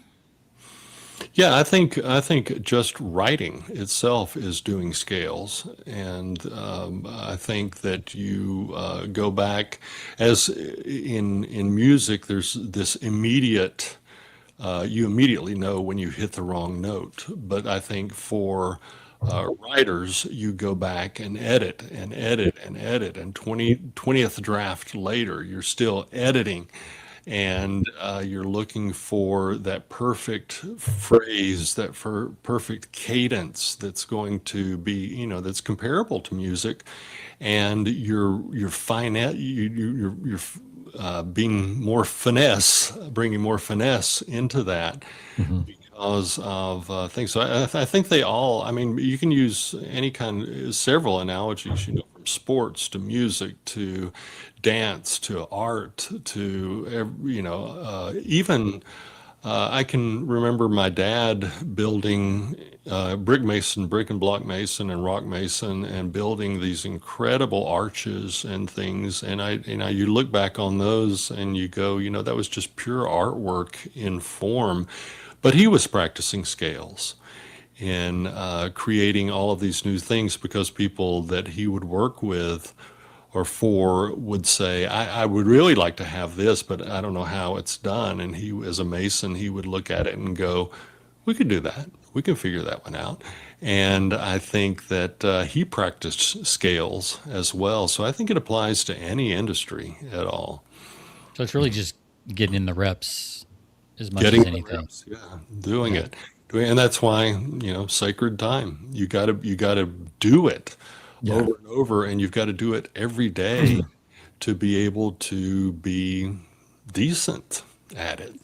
Yeah, I think just writing itself is doing scales, and I think that you go back as in music. There's this immediate. You immediately know when you hit the wrong note. But I think for writers, you go back and edit and edit and edit, and 20th draft later, you're still editing and you're looking for that perfect phrase, that for perfect cadence that's going to be, that's comparable to music, and you're fine at you're being more finesse, bringing more finesse into that mhm. because of things. So I think they all. I mean, you can use any kind, several analogies. From sports to music to dance to art to even. I can remember my dad building brick and block mason, and rock mason, and building these incredible arches and things. And you look back on those and you go, that was just pure artwork in form. But he was practicing scales and creating all of these new things because people that he would work with or for would say, I would really like to have this, but I don't know how it's done. And he, as a mason, he would look at it and go, we could do that. We can figure that one out. And I think that he practiced scales as well. So I think it applies to any industry at all. So it's really just getting in the reps as much Getting as the anything. reps, yeah, doing Yeah. it. And that's why, sacred time. You gotta do it Yeah. over and over, and you've got to do it every day to be able to be decent at it.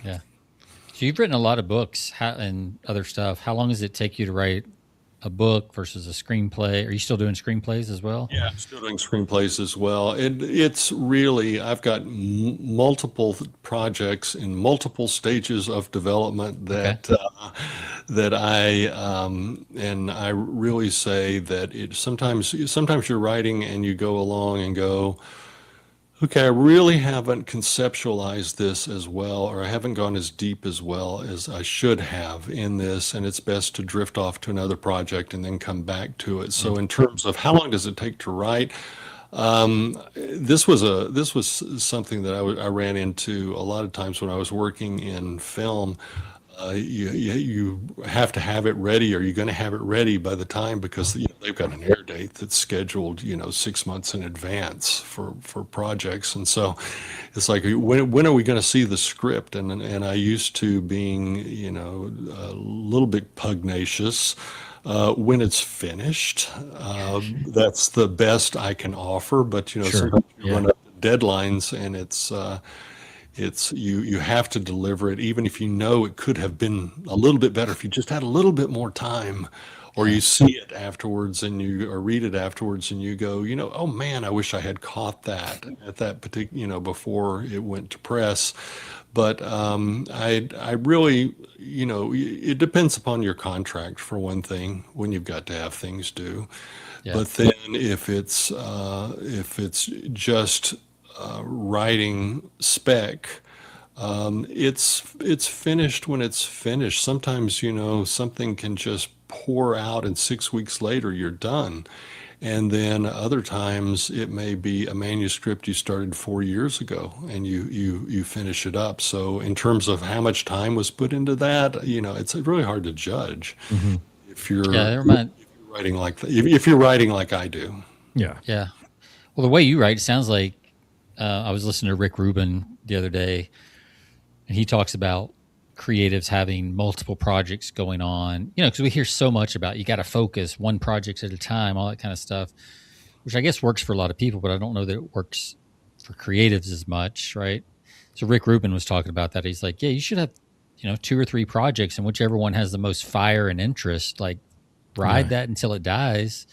Yeah. So you've written a lot of books and other stuff. How long does it take you to write a book versus a screenplay? Are you still doing screenplays as well? Yeah, I'm still doing screenplays as well. It's really, I've got multiple projects in multiple stages of development Okay. that and I really say that sometimes you're writing and you go along and go, okay, I really haven't conceptualized this as well, or I haven't gone as deep as well as I should have in this, and it's best to drift off to another project and then come back to it. So, in terms of how long does it take to write, this was something that I ran into a lot of times when I was working in film. You have to have it ready, or you're going to have it ready by the time, because they've got an air date that's scheduled 6 months in advance for projects. And so it's like, when are we going to see the script? And I used to being a little bit pugnacious. When it's finished, that's the best I can offer. But Sure. sometimes you Yeah. run up to deadlines, and it's you have to deliver it, even if it could have been a little bit better if you just had a little bit more time, or Yeah. you see it afterwards and or read it afterwards and you go, oh man, I wish I had caught that at that particular, before it went to press. But I really, it depends upon your contract for one thing, when you've got to have things due. Yeah. But then if it's just writing spec, it's finished when it's finished. Sometimes, something can just pour out and 6 weeks later you're done. And then other times it may be a manuscript you started 4 years ago and you finish it up. So in terms of how much time was put into that, it's really hard to judge Mm-hmm. if you're, Yeah. Never mind. writing like if you're writing like I do. Yeah. Yeah. Well, the way you write, it sounds like I was listening to Rick Rubin the other day, and he talks about creatives having multiple projects going on, because we hear so much about you got to focus one project at a time, all that kind of stuff, which I guess works for a lot of people, but I don't know that it works for creatives as much, right? So Rick Rubin was talking about that. He's like, yeah, you should have, 2 or 3 projects, and whichever one has the most fire and interest, like ride that until it dies.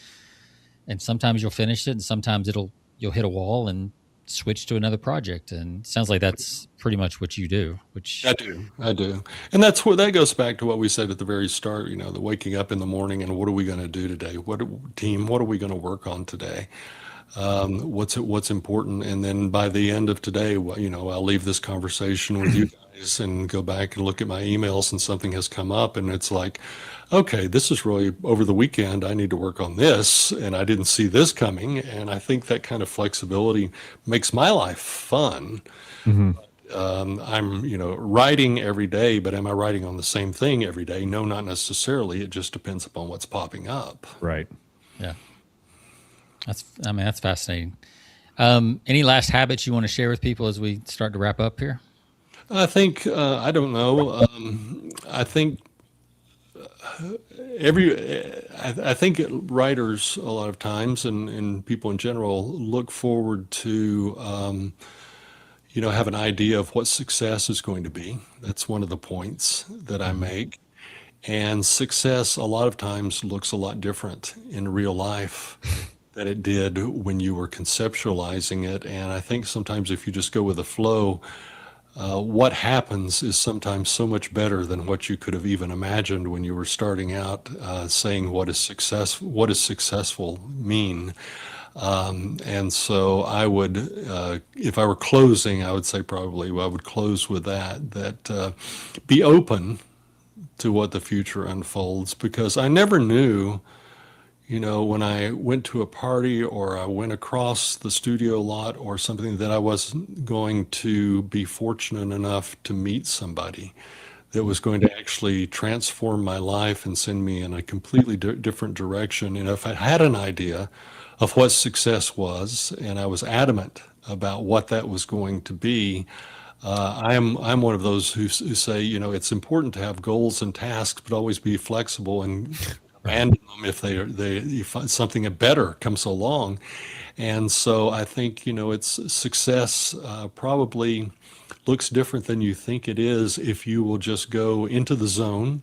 And sometimes you'll finish it, and sometimes you'll hit a wall and switch to another project. And it sounds like that's pretty much what you do, which I do. And that goes back to what we said at the very start, the waking up in the morning and what are we going to do today? What are we going to work on today? What's important? And then by the end of today, I'll leave this conversation with you guys and go back and look at my emails and something has come up and it's like, okay, this is really over the weekend. I need to work on this and I didn't see this coming. And I think that kind of flexibility makes my life fun. Mm-hmm. I'm, writing every day, but am I writing on the same thing every day? No, not necessarily. It just depends upon what's popping up. Right. yeah, that's fascinating. Any last habits you want to share with people as we start to wrap up here? I think, I don't know. I think I think writers a lot of times and people in general look forward to, have an idea of what success is going to be. That's one of the points that I make. And success a lot of times looks a lot different in real life than it did when you were conceptualizing it. And I think sometimes if you just go with the flow, what happens is sometimes so much better than what you could have even imagined when you were starting out, saying what does successful mean. And so I would, if I were closing, I would say probably I would close with that be open to what the future unfolds, because I never knew, when I went to a party or I went across the studio lot or something, that I wasn't going to be fortunate enough to meet somebody that was going to actually transform my life and send me in a completely different direction. If I had an idea of what success was and I was adamant about what that was going to be, I'm one of those who say, it's important to have goals and tasks, but always be flexible and abandon them if something better comes along. And so I think, it's success probably looks different than you think it is if you will just go into the zone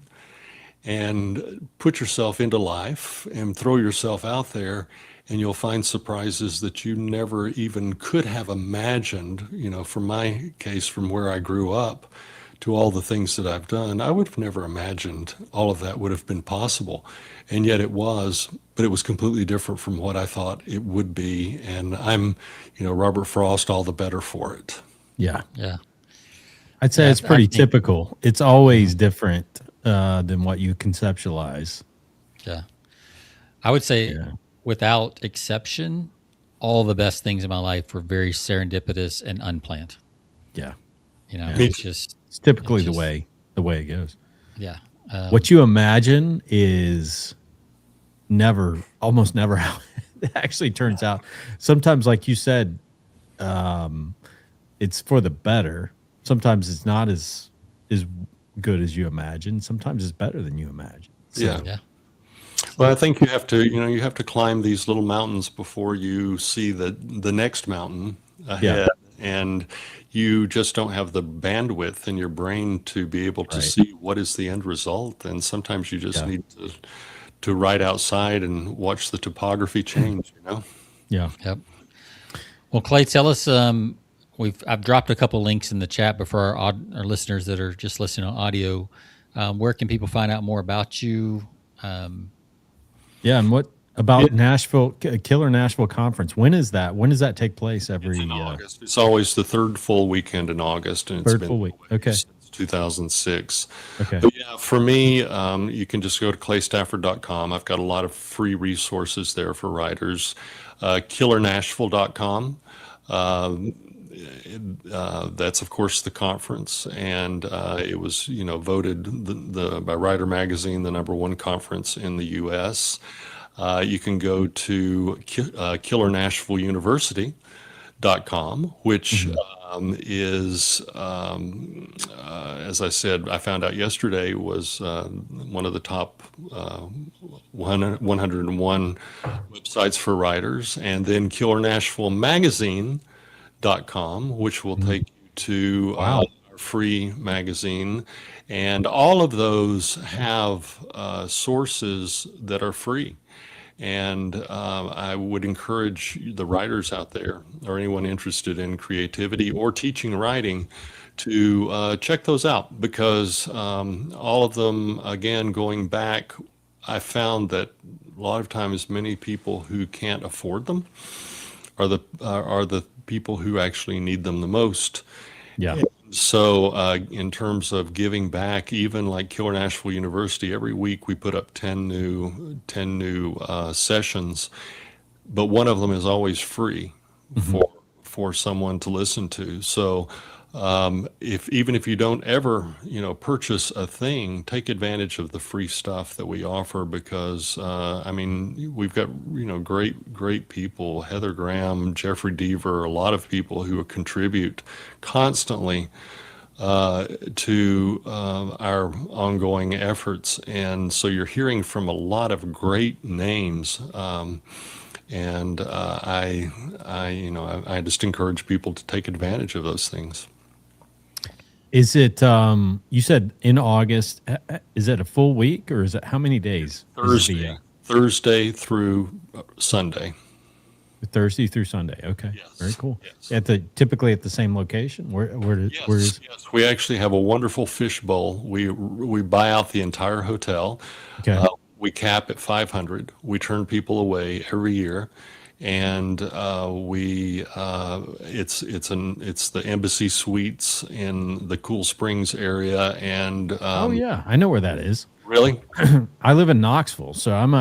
and put yourself into life and throw yourself out there, and you'll find surprises that you never even could have imagined. From my case, from where I grew up to all the things that I've done, I would have never imagined all of that would have been possible. And yet it was, but it was completely different from what I thought it would be. And I'm, Robert Frost, all the better for it. Yeah. Yeah. I'd say it's pretty typical. It's always different than what you conceptualize. Yeah. I would say without exception, all the best things in my life were very serendipitous and unplanned. Yeah. It's typically the way it goes. Yeah. What you imagine is almost never how it actually turns out. Sometimes, like you said, it's for the better. Sometimes it's not as good as you imagine. Sometimes it's better than you imagine. So, Yeah. Well, I think you have to climb these little mountains before you see the next mountain ahead. And you just don't have the bandwidth in your brain to be able to see what is the end result. And sometimes you just need to ride outside and watch the topography change, Yeah. Yep. Well, Clay, tell us, I've dropped a couple links in the chat, but for our listeners that are just listening on audio, where can people find out more about you? Yeah. And what about Nashville, Killer Nashville Conference. When is that? When does that take place? It's Every in August. It's always the third full weekend in August, and it's third been full week. that way Okay. since 2006. Okay. But yeah, for me, you can just go to claystafford.com. I've got a lot of free resources there for writers. Killernashville.com. That's of course the conference, and it was voted by Writer Magazine the #1 conference in the U.S. You can go to Killer Nashville University.com, which is, as I said, I found out yesterday was one of the top 101 websites for writers, and then Killer Nashville Magazine.com, which will take you to Wow. our free magazine. And all of those have sources that are free. And I would encourage the writers out there or anyone interested in creativity or teaching writing to check those out, because all of them, again, going back, I found that a lot of times many people who can't afford them are the people who actually need them the most. Yeah. So in terms of giving back, even like Killer Nashville University, every week we put up 10 new sessions, but one of them is always free for someone to listen to. So even if you don't ever purchase a thing, take advantage of the free stuff that we offer, because I mean, we've got great people, Heather Graham, Jeffrey Deaver, a lot of people who contribute constantly to our ongoing efforts, and so you're hearing from a lot of great names. And I just encourage people to take advantage of those things. Is it, you said in August, is it a full week, or is it how many days? Thursday through Sunday. Thursday through Sunday. Okay. Yes. Very cool. Yes. Typically at the same location? Where is? Yes. We actually have a wonderful fishbowl. We buy out the entire hotel. Okay. We cap at 500. We turn people away every year. And it's the Embassy Suites in the Cool Springs area, and oh yeah, I know where that is. Really? I live in Knoxville, so I'm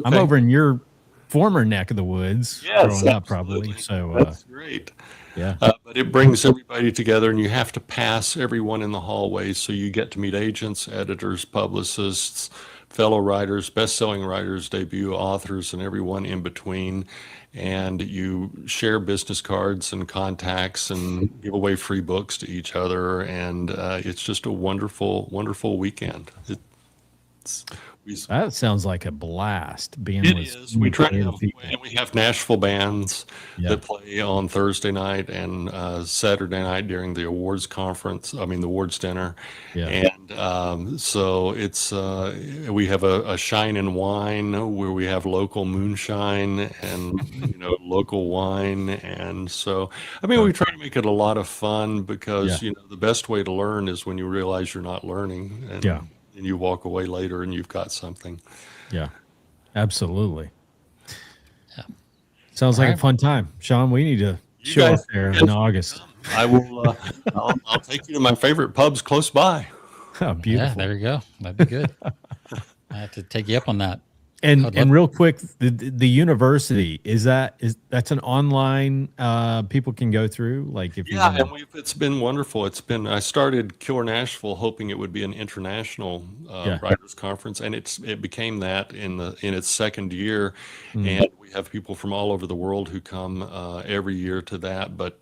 over in your former neck of the woods. Yes, growing up, absolutely. probably. So that's great. Yeah, but it brings everybody together, and you have to pass everyone in the hallway, so you get to meet agents, editors, publicists, fellow writers, best-selling writers, debut authors, and everyone in between. And you share business cards and contacts and give away free books to each other. And it's just a wonderful, wonderful weekend. that sounds like a blast. Being It with is. We try to creative have, people. and we have Nashville bands Yeah. that play on Thursday night and Saturday night during the awards conference. I mean, the awards dinner. Yeah. And so it's we have a Shine and Wine where we have local moonshine and local wine. And so I mean, we try to make it a lot of fun, because the best way to learn is when you realize you're not learning, and you walk away later and you've got something. Yeah, absolutely. Yeah. Sounds like a fun time, Sean. We need to show up there in August. I will. I'll take you to my favorite pubs close by. Oh, beautiful. Yeah, there you go. That'd be good. I have to take you up on that. And real quick, the university that's an online people can go through, like if and it's been wonderful. I started Killer Nashville hoping it would be an international writers conference, and it became that in its second year. And we have people from all over the world who come every year to that. But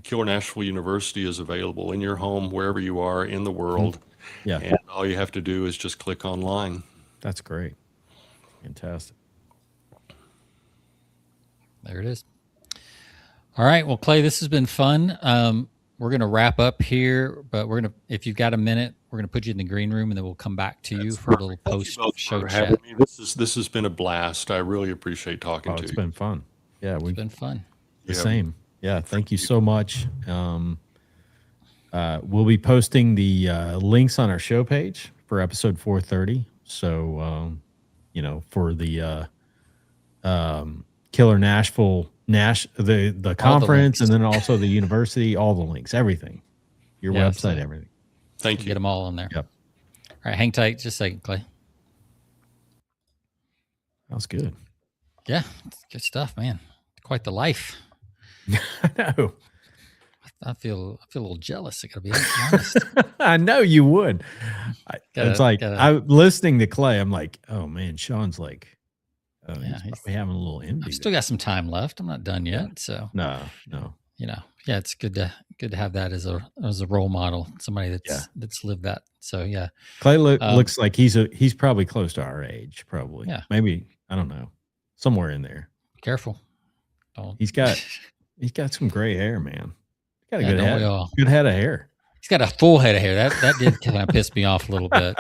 Killer Nashville University is available in your home, wherever you are in the world. Yeah, and all you have to do is just click online. That's great. Fantastic. There it is. All right. Well, Clay, this has been fun. We're going to wrap up here, but if you've got a minute, we're going to put you in the green room, and then we'll come back to you for a little post-show chat. This has been a blast. I really appreciate talking to you. It's been fun. Yeah, it's been fun. The same. Yeah, thank you so much. We'll be posting the links on our show page for episode 430. So for the Killer Nashville the conference, and then also the university, all the links, everything, your website, everything. Thank you. Get them all on there. Yep. All right, hang tight just a second, Clay. That was good. Yeah, good stuff, man. Quite the life. I know. I feel a little jealous. I gotta be honest. I know you would. It's like I'm listening to Clay. I'm like, oh man, Sean's like, he's probably having a little envy. I've still got some time left. I'm not done yet. So no. It's good to have that as a role model, somebody that's lived that. So yeah, Clay looks like he's probably close to our age, probably. Yeah, maybe, I don't know, somewhere in there. Careful. He's got some gray hair, man. Got a good head of hair. He's got a full head of hair. That did kind of piss me off a little bit.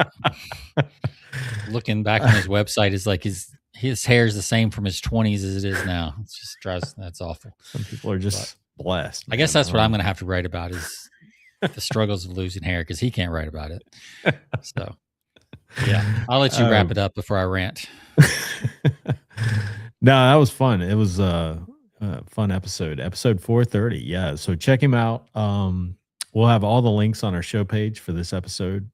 Looking back on his website, is like his hair is the same from his 20s as it is now. It's just that's awful. Some people are just blessed. Man. I guess that's what I'm going to have to write about is the struggles of losing hair, because he can't write about it. So yeah, I'll let you wrap it up before I rant. No, that was fun. It was a fun episode 430. Yeah, so check him out. We'll have all the links on our show page for this episode.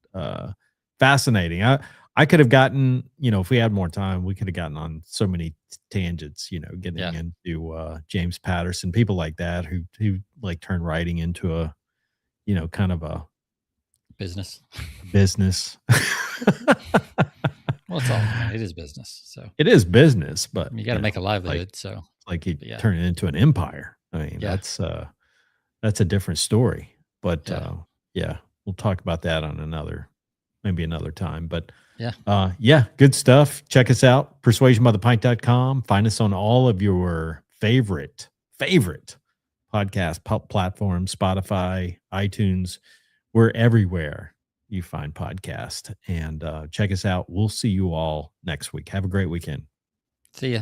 Fascinating. I could have gotten, if we had more time, we could have gotten on so many tangents, getting into James Patterson, people like that who like turn writing into a, kind of a business. Well, it is business. So it is business, but you got to make a livelihood. So like he turned it into an empire. I mean, that's a different story. But we'll talk about that on maybe another time. But good stuff. Check us out, persuasionbythepint.com. Find us on all of your favorite podcast platforms, Spotify, iTunes. We're everywhere you find podcast. And check us out. We'll see you all next week. Have a great weekend. See ya.